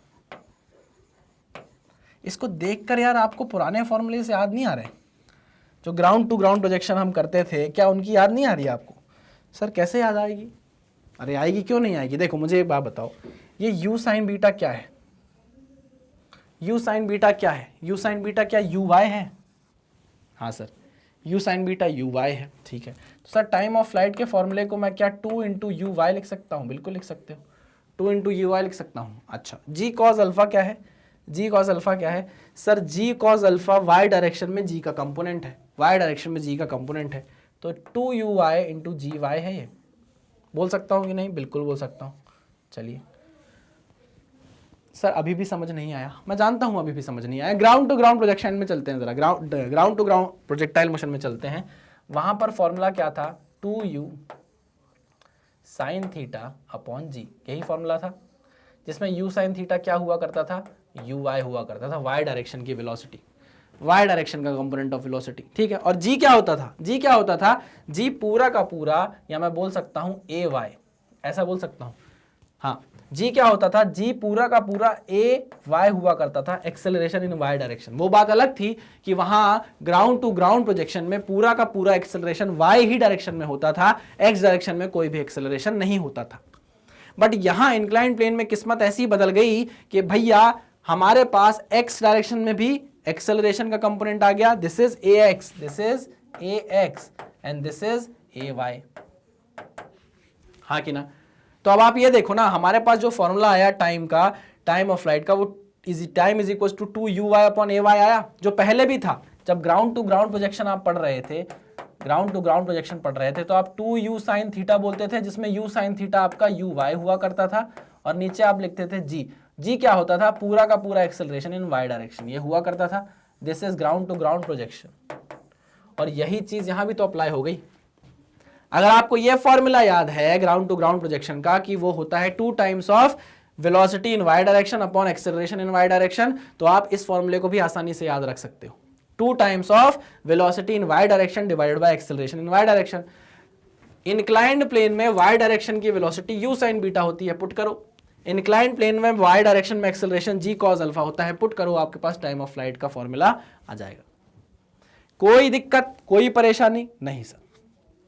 इसको देखकर यार आपको पुराने फॉर्मूले से याद नहीं आ रहे? जो ग्राउंड टू ग्राउंड प्रोजेक्शन हम करते थे, क्या उनकी याद नहीं आ रही आपको? सर कैसे याद आएगी? अरे आएगी, क्यों नहीं आएगी? देखो मुझे एक बात बताओ, ये u साइन बीटा क्या है? u साइन बीटा क्या है? u साइन बीटा क्या uy है? हाँ sir, u sine beta uy है, ठीक है। तो सर टाइम ऑफ फ्लाइट के फॉर्मूले को मैं क्या 2 इंटू यू वाई लिख सकता हूँ? बिल्कुल लिख सकते हो, 2 इंटू यू वाई लिख सकता हूँ। अच्छा, g cos अल्फा क्या है? जी कॉस अल्फा क्या है सर? जी कॉस अल्फा वाई डायरेक्शन में जी का कंपोनेंट है, वाई डायरेक्शन में जी का कंपोनेंट है, तो 2u इंटू जी वाई है। ये बोल सकता हूँ कि नहीं? बिल्कुल बोल सकता हूँ। चलिए सर अभी भी समझ नहीं आया, मैं जानता हूँ अभी भी समझ नहीं आया। ग्राउंड टू ग्राउंड प्रोजेक्शन में चलते हैं, जरा ground to ground projectile motion में चलते हैं। वहां पर फॉर्मूला क्या था? 2u sine theta upon g, यही फॉर्मूला था जिसमें u साइन थीटा क्या हुआ करता था? uy हुआ करता था, y डायरेक्शन की वेलोसिटी, y डायरेक्शन का कंपोनेंट ऑफ वेलोसिटी, ठीक है। और g क्या होता था? g क्या होता था? g पूरा का पूरा, या मैं बोल सकता हूं ay, ऐसा बोल सकता हूं, हाँ। g क्या होता था? g पूरा का पूरा ay हुआ करता था, एक्सेलरेशन इन y डायरेक्शन। वो बात अलग थी कि वहां ग्राउंड टू ग्राउंड प्रोजेक्शन में पूरा का पूरा एक्सेलरेशन y ही डायरेक्शन में होता था, x डायरेक्शन में कोई भी एक्सेलरेशन नहीं होता था। बट यहां इंक्लाइंड प्लेन में किस्मत ऐसी बदल गई कि भैया हमारे पास x डायरेक्शन में भी एक्सेलरेशन का कंपोनेंट आ गया। This is ax, this is ax and this is ay, हाँ कि ना? तो अब आप ये देखो ना, हमारे पास जो फॉर्मूला आया टाइम का, टाइम ऑफ फ्लाइट का, वो time is equal to 2u upon ay आया, जो पहले भी था। जब ग्राउंड टू ग्राउंड प्रोजेक्शन आप पढ़ रहे थे, ग्राउंड टू ग्राउंड प्रोजेक्शन पढ़ रहे थे, तो आप 2u साइन थीटा बोलते थे, जिसमें u साइन थीटा आपका uy हुआ करता था, और नीचे आप लिखते थे g। g क्या होता था? पूरा का पूरा एक्सेलरेशन इन y डायरेक्शन, ये हुआ करता था। This is ground to ground projection, और यही चीज यहां भी तो अप्लाई हो गई। अगर आपको ये फॉर्मूला याद है ग्राउंड टू ग्राउंड प्रोजेक्शन का कि वो होता है 2 times of velocity in y direction upon acceleration in y direction, तो आप इस फॉर्मूले को भी आसानी से याद रख सकते हो। 2 times of velocity in y direction divided by acceleration in y direction. Inclined plane में y डायरेक्शन की वेलोसिटी u sin बीटा होती है, पुट करो। इंक्लाइंड प्लेन में y डायरेक्शन में एक्सेलरेशन g cos अल्फा होता है, पुट करो, आपके पास टाइम ऑफ फ्लाइट का फॉर्मूला आ जाएगा। कोई दिक्कत, कोई परेशानी नहीं सर?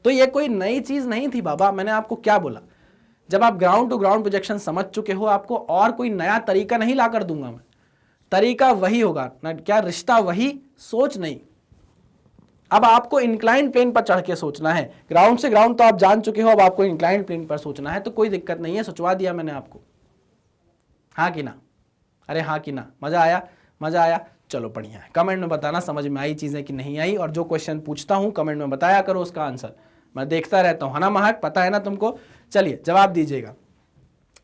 तो ये कोई नई चीज नहीं थी बाबा। मैंने आपको क्या बोला? जब आप ग्राउंड टू ग्राउंड प्रोजेक्शन समझ चुके हो, आपको और कोई नया तरीका नहीं ला कर दूंगा मैं। तरीका वही होगा ना, क्या रिश्ता वही, सोच नहीं। अब आपको इंक्लाइंड प्लेन पर चढ़ के सोचना है। ग्राउंड से ग्राउंड तो आप जान चुके हो, अब आपको इंक्लाइंड प्लेन पर सोचना है, तो कोई दिक्कत नहीं है, सोचवा दिया मैंने आपको। हाँ कि ना? अरे हाँ कि ना? मजा आया? मजा आया? चलो बढ़िया है। कमेंट में बताना समझ में आई चीजें कि नहीं आई, और जो क्वेश्चन पूछता हूं कमेंट में बताया करो उसका आंसर, मैं देखता रहता हूं, है ना महक? पता है ना तुमको? चलिए जवाब दीजिएगा,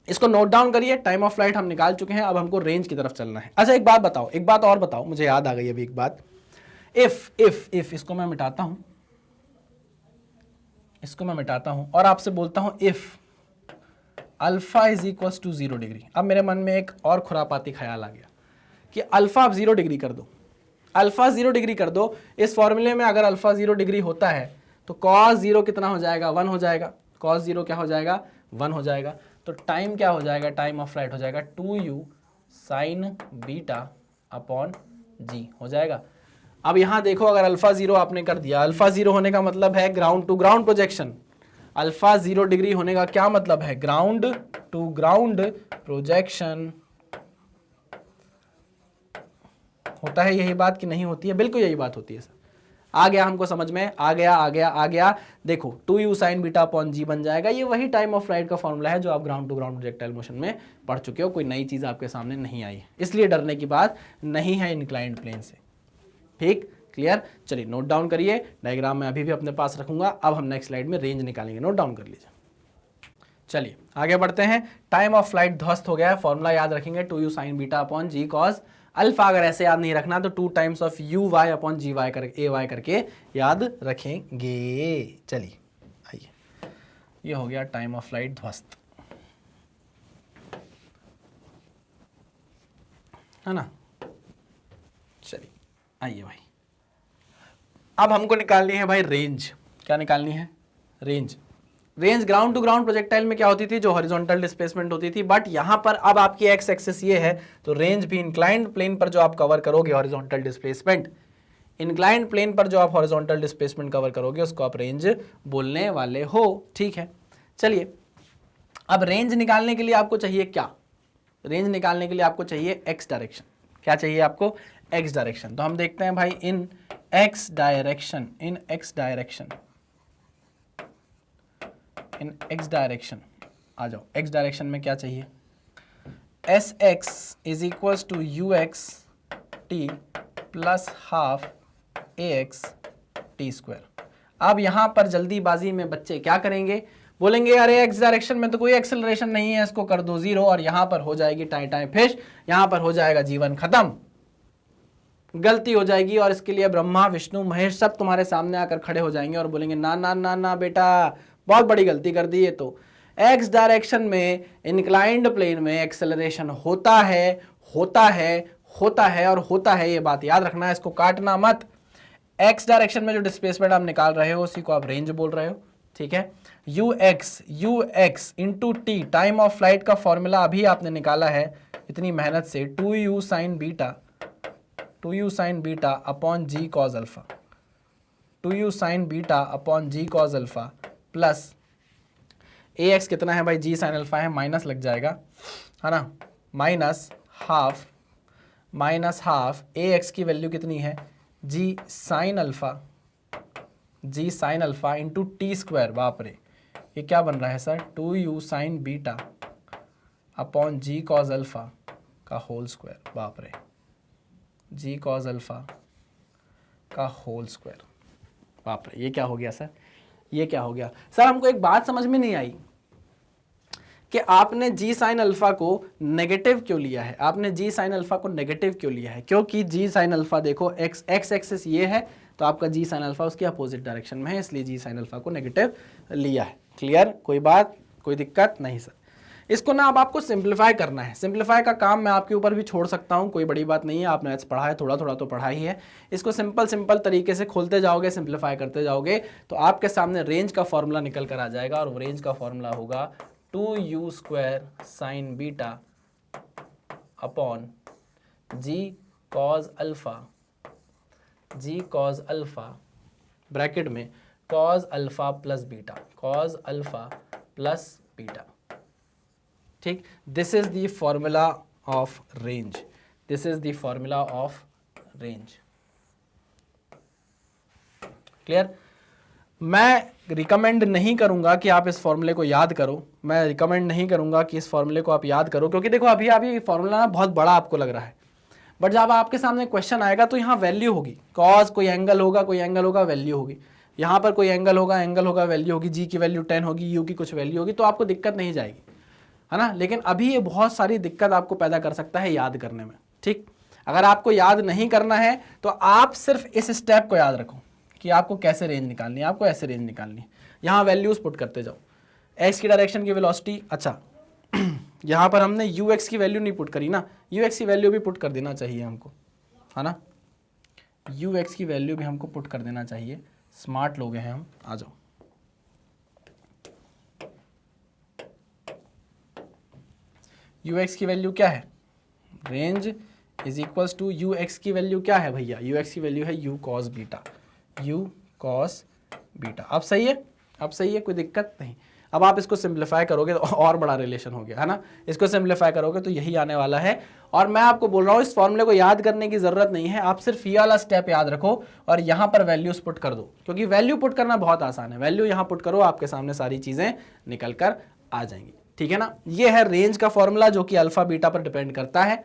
इसको नोट डाउन करिए। टाइम ऑफ फ्लाइट हम निकाल चुके हैं, अब हमको रेंज की तरफ चलना है। अच्छा एक बात बताओ, एक बात और बताओ, मुझे याद आ गई अभी एक बात। इफ इसको मैं मिटाता हूं, इसको मैं मिटाता हूं और आपसे बोलता हूं if alpha is equal to 0 degree. अब मेरे मन में एक और खुरापाती ख्याल आ गया कि अल्फा आप 0 डिग्री कर दो, अल्फा 0 डिग्री कर दो। इस फॉर्मूले में अगर अल्फा 0 डिग्री होता है तो कॉस 0 कितना हो जाएगा? 1 हो जाएगा। कॉस 0 क्या हो जाएगा? 1 हो जाएगा। तो टाइम क्या हो जाएगा? टाइम ऑफ फ्लाइट हो जाएगा 2u साइन बीटा अपॉन जी हो जाएगा। अब यहां देखो, अगर अल्फा 0 आपने कर दिया, अल्फा 0 होने का मतलब है ground to ground projection. Alpha 0 degree होने का क्या मतलब है? Ground to ground projection. होता है यही बात कि नहीं होती है? बिल्कुल यही बात होती है सर। आ गया हमको समझ में? आ गया। देखो 2u साइन बीटा अपॉन जी बन जाएगा। ये वही टाइम ऑफ फ्लाइट का फॉर्मूला है जो आप ground to ground projectile motion में पढ़ चुके हो, कोई नई चीज आपके सामने नहीं आई है, इसलिए डरने की बात नहीं है इंक्लाइंड प्लेन से। ठीक, क्लियर? चलिए नोट डाउन करिए, डायग्राम में अभी भी अपने पास रखूंगा। अब हम नेक्स्ट स्लाइड में रेंज निकालेंगे, नोट डाउन कर लीजिए। चलिए आगे बढ़ते हैं। टाइम ऑफ फ्लाइट ध्वस्त हो गया है, फॉर्मूला याद रखेंगे 2u sine beta upon g cos alpha. अगर ऐसे याद नहीं रखना तो 2 times of u y upon g y करके ay करके याद रखेंगे। चलिए आइए, ये हो गया टाइम ऑफ फ्लाइट ध्वस्त, है ना? चलिए आइए भाई, अब हमको निकालनी है भाई रेंज। क्या निकालनी है? Range. Range ground to ground projectile में क्या होती थी? जो हॉरिजॉन्टल डिस्प्लेसमेंट होती थी, बट यहां पर अब आपकी एक्स एक्सिस ये है, तो रेंज भी इंक्लाइंड प्लेन पर जो आप कवर करोगे हॉरिजॉन्टल डिस्प्लेसमेंट, इंक्लाइंड प्लेन पर जो आप हॉरिजॉन्टल डिस्प्लेसमेंट कवर करोगे उसको आप रेंज बोलने वाले हो। ठीक है, चलिए अब रेंज निकालने के लिए आपको चाहिए क्या? रेंज निकालने के लिए आपको चाहिए एक्स डायरेक्शन। क्या चाहिए आपको? X direction. तो हम देखते हैं भाई in x direction, in x direction, in x direction आ जाओ। एक्स डायरेक्शन में क्या चाहिए? S x is equals to u x t plus half a x t square. अब यहां पर जल्दीबाजी में बच्चे क्या करेंगे, बोलेंगे अरे एक्स डायरेक्शन में तो कोई एक्सेलरेशन नहीं है, इसको कर दो 0 और यहां पर हो जाएगी टाई टाई फिश, यहां पर हो जाएगा जीवन खत्म, गलती हो जाएगी। और इसके लिए ब्रह्मा विष्णु महेश सब तुम्हारे सामने आकर खड़े हो जाएंगे और बोलेंगे ना ना ना ना बेटा, बहुत बड़ी गलती कर दी है। तो एक्स डायरेक्शन में इंक्लाइंड प्लेन में एक्सेलरेशन होता है, होता है, होता है और होता है, ये बात याद रखना है, इसको काटना मत। एक्स डायरेक्शन में जो डिस्प्लेसमेंट आप निकाल रहे हो उसी को आप रेंज बोल रहे हो, ठीक है। U x into t time of flight का फॉर्मूला अभी आपने निकाला है इतनी मेहनत से, 2u sin beta upon g cos alpha, 2u sin beta upon g cos alpha plus a x कितना है भाई, जी साइन अल्फा है, माइनस लग जाएगा है ना, माइनस हाफ ए एक्स की वैल्यू कितनी है, g sine alpha into t square. बाप रे, ये क्या बन रहा है sir, 2u sin beta upon g cos alpha का होल स्क्वायर। बाप रे, जी कॉज अल्फा का होल स्क्वायर। बाप रे, ये क्या हो गया सर, ये क्या हो गया सर। हमको एक बात समझ में नहीं आई कि आपने जी साइन अल्फा को नेगेटिव क्यों लिया है, आपने जी साइन अल्फा को नेगेटिव क्यों लिया है, क्योंकि जी साइन अल्फा देखो एक्स एक्सिस ये है, तो आपका जी साइन अल्फा उसके अपोजिट डायरेक्शन में है, इसलिए जी साइन अल्फा को नेगेटिव लिया है। क्लियर, कोई बात, कोई दिक्कत नहीं सर। इसको ना अब आपको सिंप्लीफाई करना है, सिंप्लीफाई का काम मैं आपके ऊपर भी छोड़ सकता हूँ, कोई बड़ी बात नहीं है, आपने मैथ्स पढ़ा है, थोड़ा थोड़ा तो पढ़ा ही है। इसको सिंपल तरीके से खोलते जाओगे, सिंप्लीफाई करते जाओगे, तो आपके सामने रेंज का फॉर्मूला निकल कर आ जाएगा, और वो रेंज का फॉर्मूला होगा 2u square sine beta upon g cos alpha bracket में कॉज अल्फा प्लस बीटा, ठीक। This is the formula of range, clear. मैं रिकमेंड नहीं करूंगा कि आप इस फॉर्मूले को याद करो, मैं रिकमेंड नहीं करूंगा कि इस फॉर्मूले को आप याद करो, क्योंकि देखो अभी फॉर्मूला ना बहुत बड़ा आपको लग रहा है, बट जब आपके सामने क्वेश्चन आएगा तो यहाँ वैल्यू होगी, कॉस कोई एंगल होगा, वैल्यू होगी, यहाँ पर कोई एंगल होगा, वैल्यू होगी, जी की वैल्यू 10 होगी, यू की कुछ वैल्यू होगी, तो आपको दिक्कत नहीं जाएगी, है ना। लेकिन अभी ये बहुत सारी दिक्कत आपको पैदा कर सकता है याद करने में, ठीक। अगर आपको याद नहीं करना है तो आप सिर्फ इस स्टेप को याद रखो कि आपको कैसे रेंज निकालनी है, आपको ऐसे रेंज निकालनी है। यहाँ वैल्यूज पुट करते जाओ, एक्स की डायरेक्शन की वेलोसिटी, अच्छा यहाँ पर हमने यू एक्स की वैल्यू नहीं पुट करी ना, यू एक्स की वैल्यू भी पुट कर देना चाहिए हमको, है ना, यू एक्स की वैल्यू भी हमको पुट कर देना चाहिए, स्मार्ट लोग हैं हम, आ जाओ। यू एक्स की वैल्यू क्या है, range is equals to u x की वैल्यू क्या है भैया, यू एक्स की वैल्यू है यू कॉस बीटा। अब सही है, कोई दिक्कत नहीं। अब आप इसको सिंप्लीफाई करोगे तो और बड़ा रिलेशन हो गया, है ना, इसको सिंप्लीफाई करोगे तो यही आने वाला है। और मैं आपको बोल रहा हूँ इस फॉर्मूले को याद करने की जरूरत नहीं है, आप सिर्फ ये वाला स्टेप याद रखो और यहाँ पर वैल्यूज पुट कर दो, क्योंकि वैल्यू पुट करना बहुत आसान है, वैल्यू यहाँ पुट करो, आपके सामने सारी चीजें निकल कर आ जाएंगी, ठीक है ना। ये है रेंज का फॉर्मूला जो कि अल्फा बीटा पर डिपेंड करता है,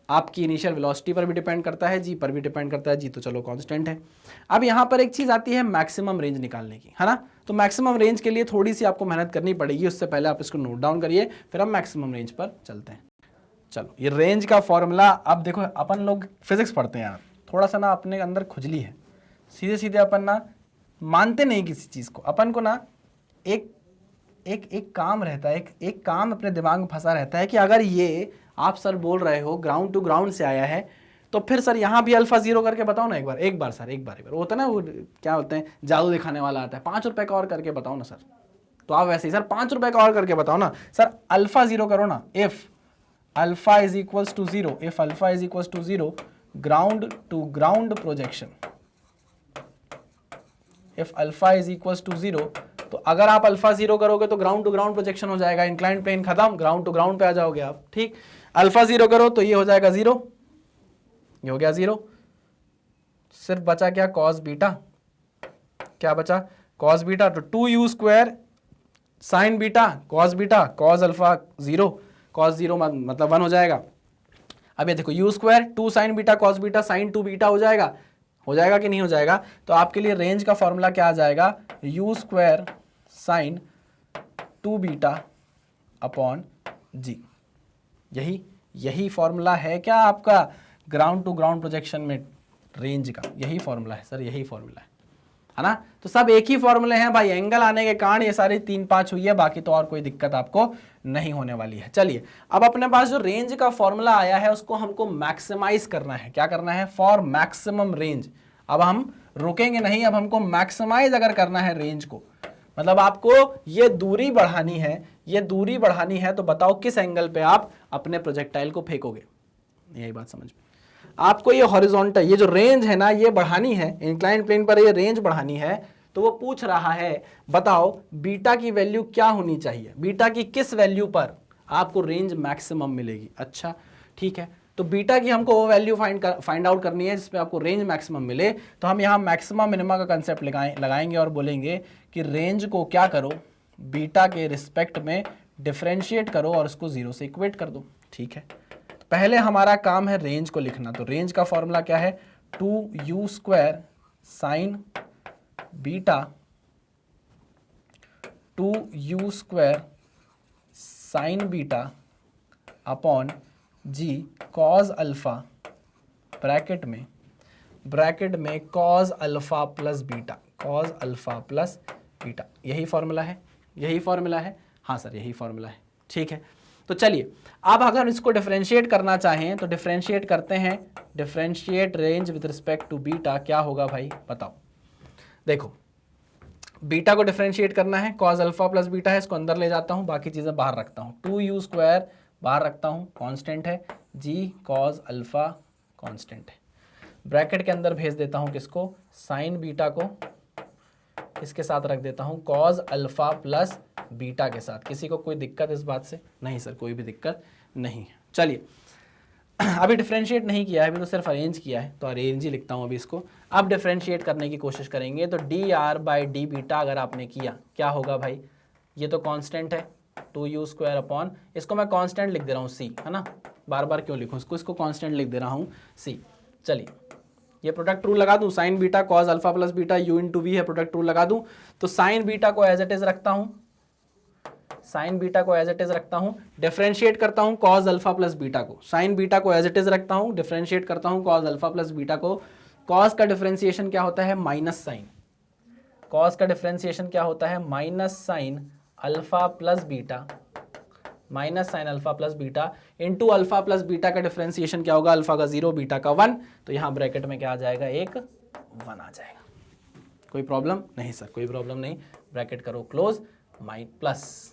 आपकी इनिशियल वेलोसिटी पर भी डिपेंड करता है, जी पर भी डिपेंड करता है, जी तो चलो कांस्टेंट है। अब यहाँ पर एक चीज आती है मैक्सिमम रेंज निकालने की, है ना। तो मैक्सिमम रेंज के लिए थोड़ी सी आपको मेहनत करनी पड़ेगी, उससे पहले आप इसको नोट डाउन करिए, फिर हम मैक्सिमम रेंज पर चलते हैं। चलो, ये रेंज का फॉर्मूला, अब देखो अपन लोग फिजिक्स पढ़ते हैं यार, थोड़ा सा ना अपने अंदर खुजली है, सीधे सीधे अपन ना मानते नहीं किसी चीज को, अपन को ना एक काम रहता है, एक काम अपने दिमाग में फंसा रहता है कि अगर ये आप सर बोल रहे हो ग्राउंड टू ग्राउंड से आया है, तो फिर सर यहाँ भी अल्फा 0 करके बताओ ना, एक बार सर, एक बार वो होता है ना, वो क्या बोलते हैं, जादू दिखाने वाला आता है, 5 रुपए का और करके बताओ ना सर, तो आप वैसे ही सर 5 रुपए का और करके बताओ ना सर, अल्फा 0 करो ना, if alpha is equals to 0, ground to ground projection, if alpha is equals to 0, तो अगर आप अल्फा 0 करोगे तो ग्राउंड टू ग्राउंड प्रोजेक्शन हो जाएगा, इंक्लाइंड प्लेन खत्म, ग्राउंड टू ग्राउंड पे आ जाओगे आप, ठीक। अल्फा 0 करो तो ये हो जाएगा 0, ये हो गया 0, सिर्फ बचा क्या, कॉस बीटा, क्या बचा, कॉस बीटा, तो 2u square sine beta, cos alpha 0, cos 0 मतलब 1 हो जाएगा। अब ये देखो you square 2 sign beta cos beta sine 2 beta हो जाएगा कि नहीं हो जाएगा। तो आपके लिए रेंज का फॉर्मूला क्या आ जाएगा, u square sine 2 beta upon g. यही फॉर्मूला है क्या आपका ग्राउंड टू ग्राउंड प्रोजेक्शन में रेंज का, यही फॉर्मूला है सर, यही फॉर्मूला है ना। तो सब एक ही फॉर्मूले हैं भाई, एंगल आने के कारण ये सारी 3-5 हुई है, बाकी तो और कोई दिक्कत आपको नहीं होने वाली है। चलिए अब अपने पास जो रेंज का फॉर्मूला आया है उसको हमको मैक्सिमाइज करना है। क्या करना है, फॉर मैक्सिमम रेंज। अब हम रुकेंगे नहीं, अब हमको मैक्सिमाइज अगर करना है रेंज को, मतलब आपको ये दूरी बढ़ानी है, तो बताओ किस एंगल पे आप अपने प्रोजेक्टाइल को फेंकोगे। यही बात समझ में, आपको ये हॉरिजॉन्टल, ये जो रेंज है ना ये बढ़ानी है, इंक्लाइंड प्लेन पर ये रेंज बढ़ानी है। तो वो पूछ रहा है बताओ बीटा की वैल्यू क्या होनी चाहिए, बीटा की किस वैल्यू पर आपको रेंज मैक्सिमम मिलेगी। अच्छा ठीक है, तो बीटा की हमको वो वैल्यू फाइंड आउट करनी है जिसपे आपको रेंज मैक्सिमम मिले। तो हम यहाँ मैक्सिमम मिनिमा का कंसेप्ट लगाएंगे और बोलेंगे कि रेंज को क्या करो, बीटा के रिस्पेक्ट में डिफरेंशिएट करो और उसको 0 से इक्वेट कर दो। ठीक है, तो पहले हमारा काम है रेंज को लिखना। तो रेंज का फॉर्मूला क्या है, 2u square sine beta 2u square sine beta upon g cos alpha bracket में कॉज अल्फा प्लस बीटा। यही फॉर्मूला है, हाँ सर यही फॉर्मूला है। ठीक है, तो चलिए अब अगर इसको डिफरेंशिएट करना चाहें तो डिफरेंशिएट करते हैं, differentiate range with respect to beta. क्या होगा भाई बताओ, देखो बीटा को डिफरेंशिएट करना है, कॉज अल्फा प्लस बीटा है, इसको अंदर ले जाता हूं, बाकी चीजें बाहर रखता हूं, 2u स्क्वायर बाहर रखता हूं, कांस्टेंट है, जी कॉज अल्फा कांस्टेंट है, ब्रैकेट के अंदर भेज देता हूं किसको, साइन बीटा को, इसके साथ रख देता हूं कॉज अल्फा प्लस बीटा के साथ। किसी को कोई दिक्कत इस बात से? नहीं सर कोई भी दिक्कत नहीं है। चलिए अभी डिफरेंशिएट नहीं किया है, अभी तो सिर्फ अरेंज किया है, तो अरेंज ही लिखता हूं अभी इसको। अब डिफरेंशिएट करने की कोशिश करेंगे तो d r by d beta अगर आपने किया क्या होगा भाई, ये तो कांस्टेंट है 2u स्क्वायर अपॉन, इसको मैं कांस्टेंट लिख दे रहा हूँ c, है ना, बार बार क्यों लिखूँ इसको कांस्टेंट लिख दे रहा हूँ c। चलिए ये प्रोडक्ट रूल लगा दूं, sine beta cos alpha plus beta u into v है, प्रोडक्ट रूल लगा दूं तो साइन बीटा को एज इट इज रखता हूं, डिफरेंशिएट करता हूं कॉज अल्फा प्लस बीटा को, साइन बीटा को एज इट इज रखता हूं, डिफरेंशिएट करता हूं कॉज अल्फा प्लस बीटा को। कॉज का डिफरेंशिएशन क्या होता है, माइनस साइन, कॉज का डिफरेंशिएशन क्या होता है, minus sine alpha plus beta, minus sine alpha plus beta into alpha plus beta का डिफरेंशिएशन क्या होगा, अल्फा का 0 बीटा का 1, तो यहाँ ब्रैकेट में क्या आ जाएगा, एक 1 आ जाएगा। कोई प्रॉब्लम नहीं सर, कोई प्रॉब्लम नहीं, ब्रैकेट करो क्लोज, प्लस,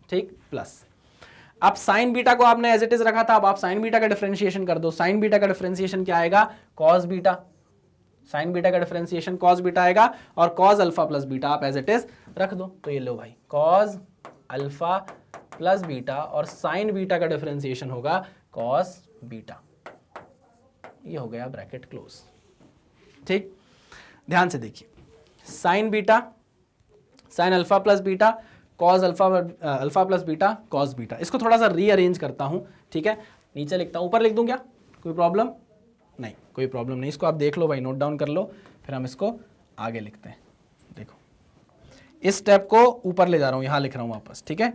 ठीक प्लस। अब साइन बीटा को आपने एज इट इज रखा था, अब आप साइन बीटा का डिफरेंशिएशन कर दो, साइन बीटा का डिफरेंशिएशन क्या आएगा, कॉस बीटा, साइन बीटा का डिफरेंशिएशन कॉस बीटा आएगा और कॉस अल्फा प्लस बीटा आप एज इट इज रख दो, तो ये लो भाई कॉस अल्फा प्लस बीटा और साइन बीटा का डिफरेंशिएशन होगा कॉस बीटा, ये हो गया ब्रैकेट क्लोज। ठीक, ध्यान से देखिए, sign beta sine alpha plus beta cos alpha plus beta cos beta, इसको थोड़ा सा रीअरेंज करता हूं, ठीक है, नीचे लिखता हूं, ऊपर लिख दूं क्या, कोई प्रॉब्लम नहीं, कोई प्रॉब्लम नहीं, इसको आप देख लो भाई, नोट डाउन कर लो, फिर हम इसको आगे लिखते हैं। देखो इस स्टेप को ऊपर ले जा रहा हूं, यहां लिख रहा हूं वापस, ठीक है,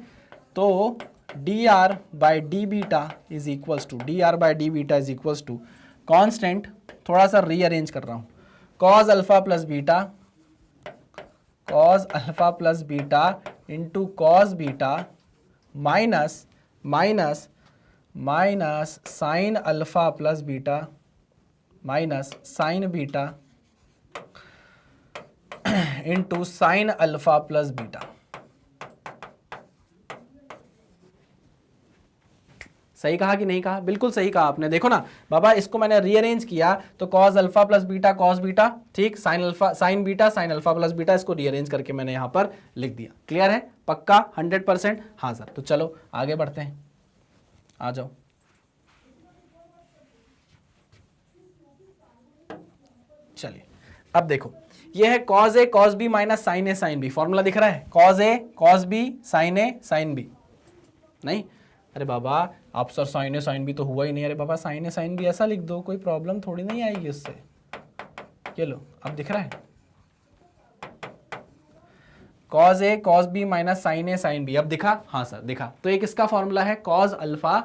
तो d r by d beta is equals to, d r by d beta is equals to constant, थोड़ा सा रीअरेंज कर रहा हूं, cos alpha plus beta, cos alpha plus beta into cos beta minus minus minus sine alpha plus beta minus sine beta into sine alpha plus beta. सही कहा कि नहीं कहा, बिल्कुल सही कहा आपने। देखो ना बाबा, इसको मैंने रीअरेंज किया तो cos alpha plus beta cos beta, ठीक, sine alpha sine beta sine alpha plus beta, इसको रीअरेंज करके मैंने यहां पर लिख दिया। क्लियर है, पक्का 100%? हाँ सर, तो चलो आगे बढ़ते हैं, आ जाओ। चलिए अब देखो, ये है cos A cos B minus sign A sine B, formula दिख रहा है, cos A cos B sign A sine B, नहीं अरे बाबा आप सर साइन ए साइन भी तो हुआ ही नहीं। अरे बाबा साइन ए साइन भी ऐसा लिख दो, कोई प्रॉब्लम थोड़ी नहीं आएगी उससे। ये लो अब दिख रहा है, कॉज ए कॉज बी माइनस साइन ए साइन बी। अब दिखा? हाँ सर दिखा। तो एक इसका फॉर्मूला है कॉज अल्फा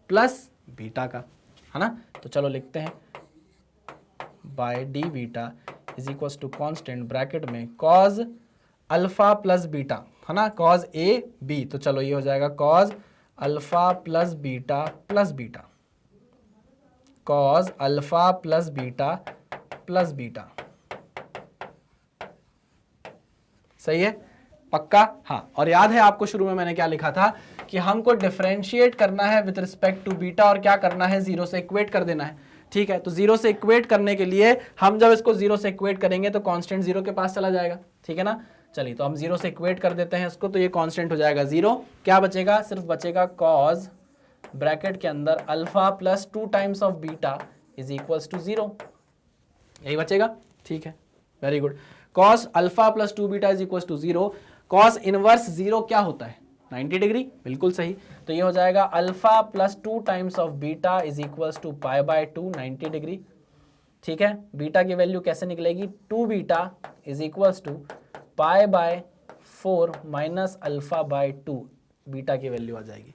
प्लस बीटा का, है ना। तो चलो लिखते हैं by d beta is equal to constant bracket में कॉज अल्फा प्लस बीटा, है ना, कॉज ए बी। तो चलो ये हो जाएगा cause alpha plus beta plus beta, cos alpha plus beta plus beta. सही है? पक्का? हाँ। और याद है आपको शुरू में मैंने क्या लिखा था कि हमको डिफरेंशिएट करना है विद रिस्पेक्ट टू बीटा और क्या करना है, जीरो से इक्वेट कर देना है। ठीक है, तो जीरो से इक्वेट करने के लिए हम जब इसको जीरो से इक्वेट करेंगे तो कांस्टेंट जीरो के पास चला जाएगा। ठीक है ना। चलिए तो हम जीरो से इक्वेट कर देते हैं इसको, तो ये कांस्टेंट हो जाएगा जीरो। क्या बचेगा? सिर्फ बचेगा कॉज ब्रैकेट के अंदर alpha plus 2 times of beta is equals to zero, यही बचेगा। ठीक है, very good. Cos alpha plus 2 beta is equals to zero. Cos inverse zero क्या होता है? 90 डिग्री। बिल्कुल सही। तो ये हो जाएगा alpha plus 2 times of beta is equals to pi by 2, 90 degree. ठीक है, बीटा की वैल्यू कैसे निकलेगी? 2 beta is equals to pi by 4 minus alpha by 2, beta की वैल्यू आ जाएगी।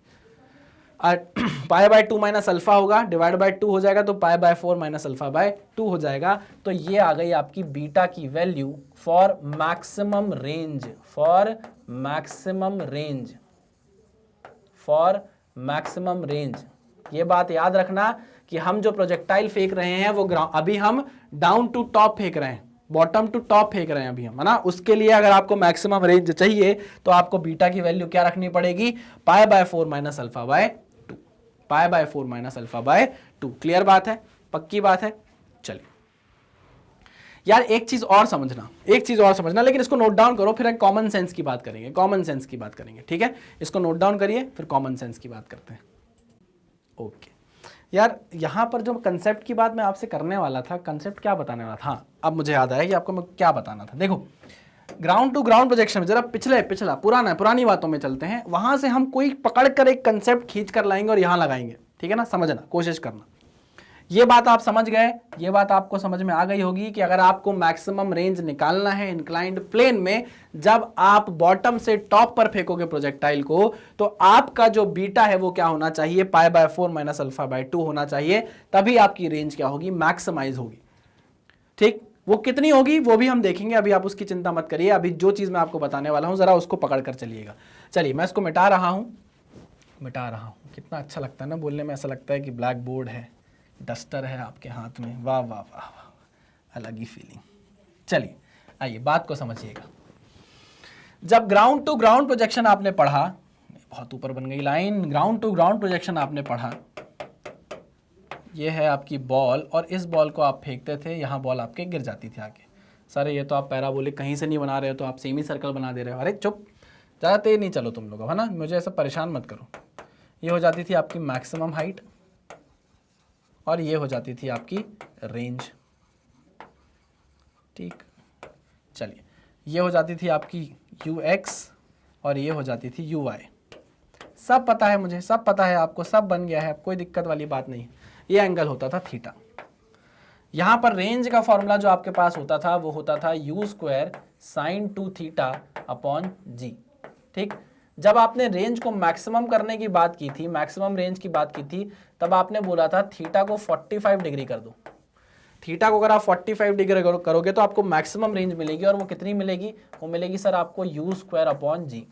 पाई बाय 2 माइनस अल्फा होगा, डिवाइड बाय 2 हो जाएगा, तो pi by 4 minus alpha by 2 हो जाएगा। तो ये आ गई आपकी बीटा की value for maximum range, for maximum range, for maximum range. ये बात याद रखना कि हम जो प्रोजेक्टाइल फेंक रहे हैं वो अभी हम डाउन टू टॉप फेंक रहे हैं, बॉटम टू टॉप फेंक रहे हैं अभी हम, है ना। उसके लिए अगर आपको मैक्सिमम रेंज चाहिए तो आपको बीटा की वैल्यू क्या रखनी पड़ेगी? पाई by 4 minus alpha by 2, pi by 4 minus alpha by 2। Clear बात है? पक्की बात है? चलिए यार एक चीज और समझना, एक चीज और समझना, लेकिन इसको नोट डाउन करो, फिर कॉमन सेंस की बात करेंगे, कॉमन सेंस की बात करेंगे। ठीक है, इसको नोट डाउन करिए, फिर कॉमन सेंस की बात करते हैं। ओके यार, यहां पर जो कंसेप्ट की बात मैं आपसे करने वाला था, कंसेप्ट क्या बताने वाला था? हाँ, अब मुझे याद आया कि आपको मैं क्या बताना था। देखो ग्राउंड टू ग्राउंड प्रोजेक्शन में जरा पिछला पुरानी बातों में चलते हैं, वहां से हम कोई पकड़ कर एक कंसेप्ट खींच कर लाएंगे और यहां लगाएंगे। ठीक है ना, समझना, कोशिश करना। ये बात आप समझ गए, ये बात आपको समझ में आ गई होगी कि अगर आपको मैक्सिमम रेंज निकालना है इंक्लाइंड प्लेन में, जब आप बॉटम से टॉप पर फेंकोगे प्रोजेक्टाइल को, तो आपका जो बीटा है वो क्या होना चाहिए? पाई बाय 4 माइनस अल्फा बाय 2 होना चाहिए, तभी आपकी रेंज क्या होगी? मैक्सिमाइज होगी। ठीक, वो कितनी होगी वो भी हम देखेंगे, अभी आप उसकी चिंता मत करिए। अभी जो चीज मैं आपको बताने वाला हूं जरा उसको पकड़ कर चलिएगा। चलिए मैं इसको मिटा रहा हूं। कितना अच्छा लगता है ना बोलने में, ऐसा लगता है कि ब्लैक बोर्ड है, डस्टर है आपके हाथ में। वाह वाह वाह वाह, अलग ही फीलिंग। चलिए आइए बात को समझिएगा। जब ग्राउंड टू ग्राउंड प्रोजेक्शन आपने पढ़ा, बहुत ऊपर बन गई line, ground to ground projection आपने पढ़ा, ये है आपकी बॉल और इस बॉल को आप फेंकते थे, यहाँ बॉल आपके गिर जाती थी आगे। सर ये तो आप पैराबोलिक कहीं से नहीं बना रहे हो, तो आप सेमी सर्कल बना दे रहे हो। अरे चुप, ज़्यादा तेज नहीं चलो तुम लोग, है ना, मुझे ऐसा परेशान मत करो। ये हो जाती थी आपकी मैक्सिमम हाइट और ये हो जाती थी आपकी रेंज। ठीक, चलिए ये हो जाती थी आपकी ux और ये हो जाती थी uy। सब पता है मुझे, सब पता है आपको, सब बन गया है, कोई दिक्कत वाली बात नहीं। ये एंगल होता था थीटा। यहां पर रेंज का फॉर्मूला जो आपके पास होता था वो होता था u² sin 2 theta upon g। ठीक, जब आपने रेंज को मैक्सिमम करने की बात की थी, मैक्सिमम रेंज की बात की थी, तब आपने बोला था थीटा को 45 डिग्री कर दो। थीटा को अगर आप 45 डिग्री करोगे तो आपको मैक्सिमम रेंज मिलेगी, और वो कितनी मिलेगी? वो मिलेगी सर आपको u² अपॉन जी,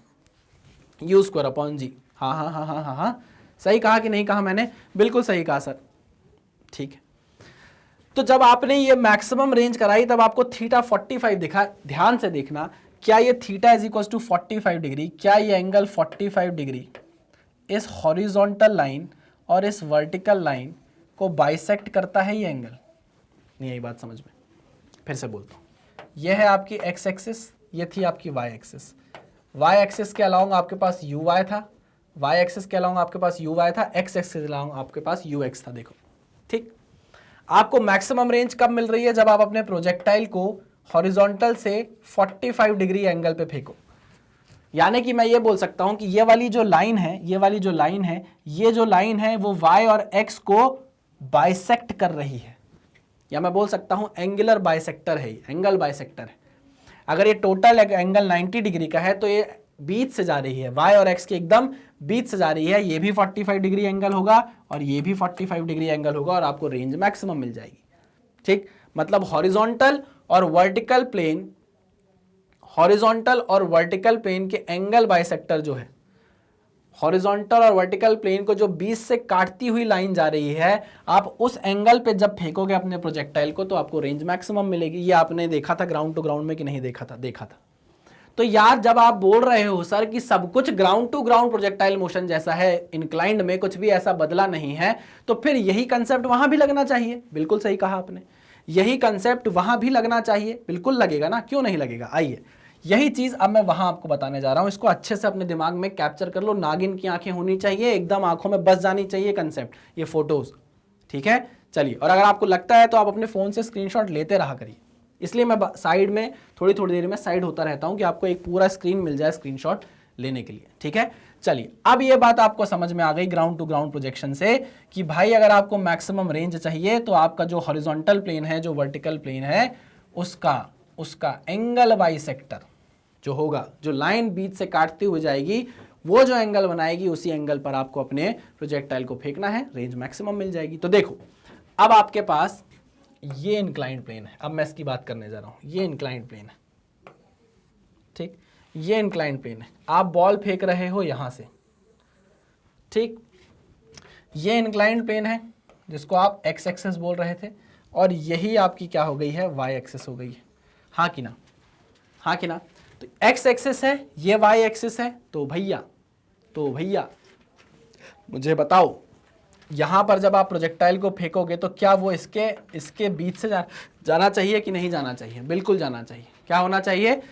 u² अपॉन जी। हाँ हाँ हाँ हाँ हाँ हाँ, सही कहा कि नहीं कहा मैंने? बिल्कुल सही कहा सर। ठीक है, तो जब आपने ये मैक्सिमम रेंज कराई तब आपको थीटा 45 दिखा। ध्यान से देखना, क्या ये theta is equal to 45 degree, क्या ये एंगल 45 डिग्री इस हॉरिजॉन्टल लाइन और इस वर्टिकल लाइन को बाइसेक्ट करता है? ये एंगल नहीं, यही बात समझ में। फिर से बोलता हूँ, ये है आपकी एक्स एक्सिस, ये थी आपकी वाई एक्सिस। वाई एक्सिस के अलाउंग आपके पास यू वाई था, वाई एक्सिस के अलाउंग आपके पास यू वाई था, एक्स एक्सिस के अलाउंग आपके पास यू एक्स था। देखो ठीक, आपको मैक्सिमम रेंज कब मिल रही है? जब आप अपने प्रोजेक्टाइल को हॉरिजॉन्टल से 45 डिग्री एंगल पे फेंको। यानी कि मैं ये बोल सकता हूं कि ये वाली जो लाइन है, ये वाली जो लाइन है, ये जो लाइन है वो y और x को बाइसेक्ट कर रही है, या मैं बोल सकता हूं एंगुलर बाइसेक्टर है, एंगल बाइसेक्टर है। अगर ये टोटल एंगल 90 डिग्री का है तो ये बीच से जा रही है, y और x के एकदम बीच से जा रही है, ये भी 45 डिग्री एंगल होगा और ये भी 45 डिग्री एंगल होगा और आपको रेंज मैक्सिमम मिल जाएगी। ठीक, मतलब हॉरिजॉन्टल और वर्टिकल प्लेन, हॉरिजॉन्टल और वर्टिकल प्लेन के एंगल बाइसेक्टर जो है, हॉरिजॉन्टल और वर्टिकल प्लेन को जो बीच से काटती हुई लाइन जा रही है, आप उस एंगल पे जब फेंकोगे अपने प्रोजेक्टाइल को तो आपको रेंज मैक्सिमम मिलेगी। ये आपने देखा था ग्राउंड टू ग्राउंड में कि नहीं देखा था? देखा था। तो यार जब आप बोल रहे हो सर कि सब कुछ ground to ground projectile motion जैसा है, इंक्लाइंड में कुछ भी ऐसा बदला नहीं है, तो फिर यही कंसेप्ट वहां भी लगना चाहिए। बिल्कुल सही कहा आपने, यही कंसेप्ट वहां भी लगना चाहिए। बिल्कुल लगेगा ना, क्यों नहीं लगेगा? आइए यही चीज अब मैं वहां आपको बताने जा रहा हूं, इसको अच्छे से अपने दिमाग में कैप्चर कर लो। नागिन की आंखें होनी चाहिए, एकदम आंखों में बस जानी चाहिए कंसेप्ट, ये फोटोज। ठीक है, चलिए। और अगर आपको लगता है तो आप अपने फोन से स्क्रीनशॉट लेते रहा करिए, इसलिए मैं साइड में थोड़ी थोड़ी देर में साइड होता रहता हूं कि आपको एक पूरा स्क्रीन मिल जाए स्क्रीनशॉट लेने के लिए। ठीक है, चलिए। अब ये बात आपको समझ में आ गई ग्राउंड टू ग्राउंड प्रोजेक्शन से कि भाई अगर आपको मैक्सिमम रेंज चाहिए तो आपका जो हॉरिजॉन्टल प्लेन है, जो वर्टिकल प्लेन है, उसका एंगल बाइसेक्टर जो होगा, जो लाइन बीच से काटती हुई जाएगी, वो जो एंगल बनाएगी उसी एंगल पर आपको अपने प्रोजेक्टाइल को फेंकना है, रेंज मैक्सिमम मिल जाएगी। तो देखो अब आपके पास ये इंक्लाइंड प्लेन है, अब मैं इसकी बात करने जा रहा हूं। ये इंक्लाइंड प्लेन है, ठीक, ये इंक्लाइंड प्लेन है। आप बॉल फेंक रहे हो यहां से, ठीक, ये इंक्लाइंड प्लेन है जिसको आप एक्स एक्सेस बोल रहे थे, और यही आपकी क्या हो गई है? वाई एक्सेस हो गई है। हाँ कि ना? हाँ कि ना? तो एक्स एक्सिस है, ये वाई एक्सिस है, तो भैया मुझे बताओ, यहां पर जब आप प्रोजेक्टाइल को फेंकोगे तो क्या वो इसके बीच से जाना चाहिए कि नहीं जाना चाहिए? बिल्कुल जाना चाहिए। क्या होना चाहिए?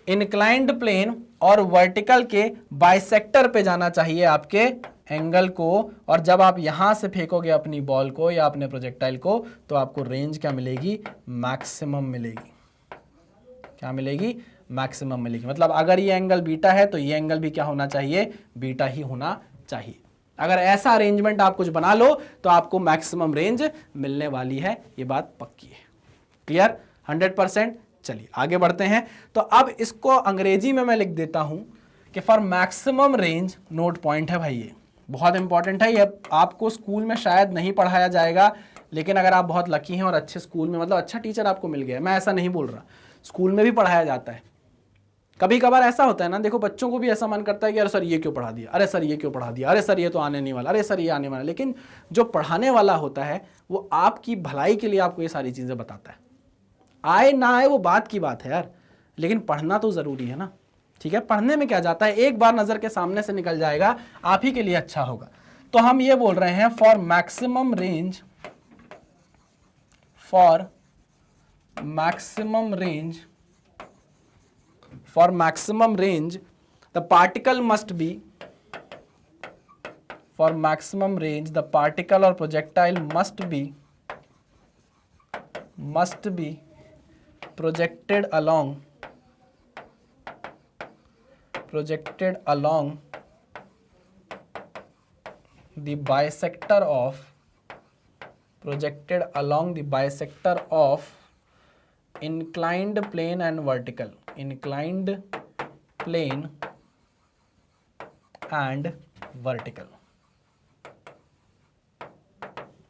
इंक्लाइंड प्लेन और वर्टिकल के बाइसेक्टर पे जाना चाहिए आपके एंगल को, और जब आप यहां से फेंकोगे अपनी बॉल को या अपने प्रोजेक्टाइल को तो आपको रेंज क्या मिलेगी? मैक्सिमम मिलेगी। क्या मिलेगी? मैक्सिमम मिलेगी। मतलब अगर ये एंगल बीटा है तो ये एंगल भी क्या होना चाहिए? बीटा ही होना चाहिए। अगर ऐसा अरेंजमेंट आप कुछ बना लो तो आपको मैक्सिमम रेंज मिलने वाली है, ये बात पक्की है। क्लियर? 100%। चलिए आगे बढ़ते हैं। तो अब इसको अंग्रेजी में मैं लिख देता हूं कि for maximum range, note point है भाई, ये बहुत इंपॉर्टेंट है। ये आपको स्कूल में शायद नहीं पढ़ाया जाएगा, लेकिन अगर आप बहुत लकी हैं और अच्छे स्कूल में, मतलब अच्छा टीचर आपको मिल गया, मैं ऐसा नहीं बोल रहा, स्कूल में भी पढ़ाया जाता है। कभी कभार ऐसा होता है ना, देखो बच्चों को भी ऐसा मन करता है कि अरे सर ये क्यों पढ़ा दिया, अरे सर ये क्यों पढ़ा दिया, अरे सर ये तो आने नहीं वाला, अरे सर ये आने वाला। लेकिन जो पढ़ाने वाला होता है वो आपकी भलाई के लिए आपको ये सारी चीज़ें बताता है। आए ना आए वो बात की बात है यार, लेकिन पढ़ना तो ज़रूरी है ना। ठीक है, पढ़ने में क्या जाता है, एक बार नज़र के सामने से निकल जाएगा, आप ही के लिए अच्छा होगा। तो हम ये बोल रहे हैं for maximum range, for maximum range, for maximum range the particle must be, for maximum range the particle or projectile must be projected along the bisector of inclined plane and vertical, inclined plane and vertical।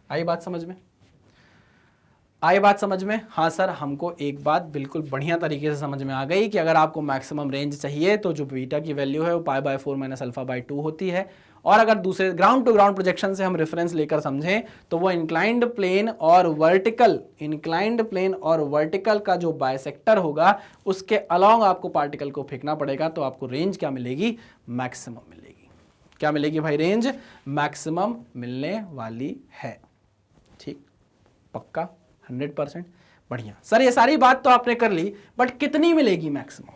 आई बात समझ में? आई बात समझ में? हाँ sir, हमको एक बात बिल्कुल बढ़िया तरीके से समझ में आ गई कि अगर आपको मैक्सिमम रेंज चाहिए तो जो बीटा की वैल्यू है वो π/4 - α/2 होती है, और अगर दूसरे ग्राउंड टू ग्राउंड प्रोजेक्शन से हम रेफरेंस लेकर समझें तो वो इंक्लाइंड प्लेन और वर्टिकल का जो बाइसेक्टर होगा उसके अलोंग आपको पार्टिकल को फेंकना पड़ेगा, तो आपको रेंज क्या मिलेगी? मैक्सिमम मिलेगी। क्या मिलेगी भाई? रेंज मैक्सिमम मिलने वाली है। ठीक, पक्का? 100%। बढ़िया सर, ये सारी बात तो आपने कर ली, बट कितनी मिलेगी मैक्सिमम?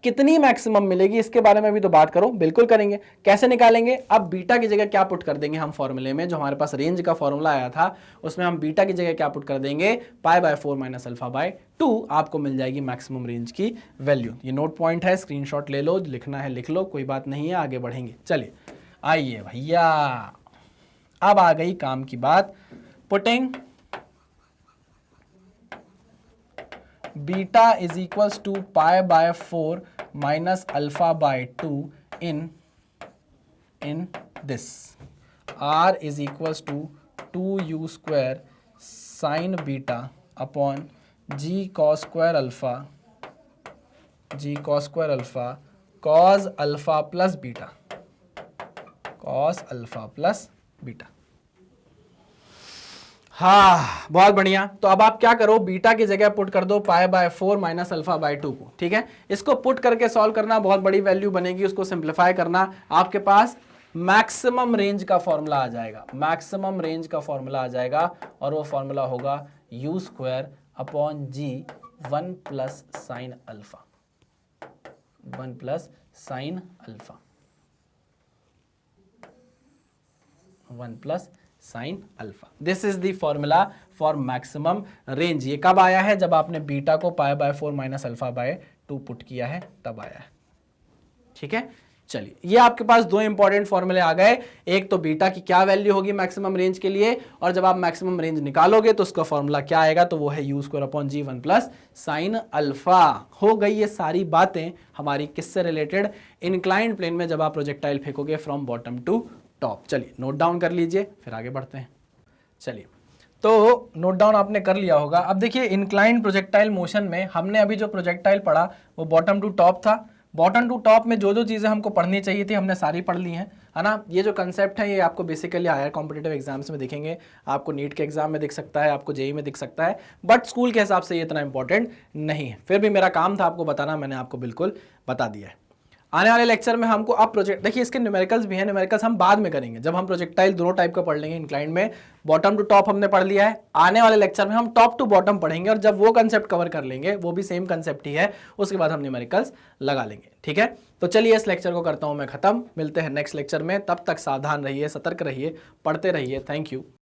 कितनी मैक्सिमम मिलेगी इसके बारे में भी तो बात करो। बिल्कुल करेंगे। कैसे निकालेंगे? अब बीटा की जगह क्या पुट कर देंगे हम फॉर्मूले में, जो हमारे पास रेंज का फॉर्मूला आया था उसमें हम बीटा की जगह क्या पुट कर देंगे, π/4 माइनस α/2, आपको मिल जाएगी मैक्सिमम रेंज की वैल्यू। ये नोट पॉइंट है, स्क्रीनशॉट ले लो, लिखना है लिख लो, कोई बात नहीं है, आगे बढ़ेंगे। चलिए आइए भैया, अब आ गई काम की बात। Putting beta is equals to π/4 minus α/2 in this r is equals to 2u square sin beta upon g cos square alpha cos alpha plus beta हाँ बहुत बढ़िया। तो अब आप क्या करो, बीटा की जगह पुट कर दो π/4 माइनस α/2 को। ठीक है, इसको पुट करके सॉल्व करना, बहुत बड़ी वैल्यू बनेगी, उसको सिंप्लीफाई करना, आपके पास मैक्सिमम रेंज का फॉर्मूला आ जाएगा। मैक्सिमम रेंज का फॉर्मूला आ जाएगा और वो फॉर्मूला होगा u square upon g 1 plus sine alpha, 1 plus sine alpha, 1 plus sine alpha. This is the formula for maximum range. ये कब आया है? जब आपने बीटा को π/4 माइनस α/2 पुट किया है, तब आया है। ठीक है, चलिए ये आपके पास दो इंपॉर्टेंट फॉर्मूले आ गए। एक तो बीटा की क्या वैल्यू होगी मैक्सिमम रेंज के लिए, और जब आप मैक्सिमम रेंज निकालोगे तो उसका फॉर्मूला क्या आएगा, तो वो है u square upon g 1 plus sine alpha. हो गई ये सारी बातें हमारी किससे रिलेटेड, इंक्लाइंड प्लेन में जब आप प्रोजेक्टाइल फेंकोगे फ्रॉम बॉटम टू टॉप। चलिए नोट डाउन कर लीजिए, फिर आगे बढ़ते हैं। चलिए तो नोट डाउन आपने कर लिया होगा। अब देखिए इंक्लाइंड प्रोजेक्टाइल मोशन में हमने अभी जो प्रोजेक्टाइल पढ़ा वो बॉटम टू टॉप था। बॉटम टू टॉप में जो जो चीज़ें हमको पढ़नी चाहिए थी हमने सारी पढ़ ली हैं, है ना। ये जो कंसेप्ट है ये आपको बेसिकली हायर कॉम्पिटिटिव एग्जाम्स में दिखेंगे, आपको नीट के एग्जाम में दिख सकता है, आपको जेई में दिख सकता है, बट स्कूल के हिसाब से ये इतना इंपॉर्टेंट नहीं है। फिर भी मेरा काम था आपको बताना, मैंने आपको बिल्कुल बता दिया है। आने वाले लेक्चर में हमको अब प्रोजेक्ट, देखिए इसके न्यूमेरिकल्स भी हैं, न्यूमेरिकल्स हम बाद में करेंगे जब हम प्रोजेक्टाइल दोनों टाइप का पढ़ लेंगे। इंक्लाइंड में बॉटम टू टॉप हमने पढ़ लिया है, आने वाले लेक्चर में हम टॉप टू बॉटम पढ़ेंगे, और जब वो कंसेप्ट कवर कर लेंगे, वो भी सेम कंसेप्ट ही है, उसके बाद हम न्यूमेरिकल्स लगा लेंगे। ठीक है, तो चलिए इस लेक्चर को करता हूं मैं खत्म। मिलते हैं नेक्स्ट लेक्चर में, तब तक सावधान रहिए, सतर्क रहिए, पढ़ते रहिए। Thank you.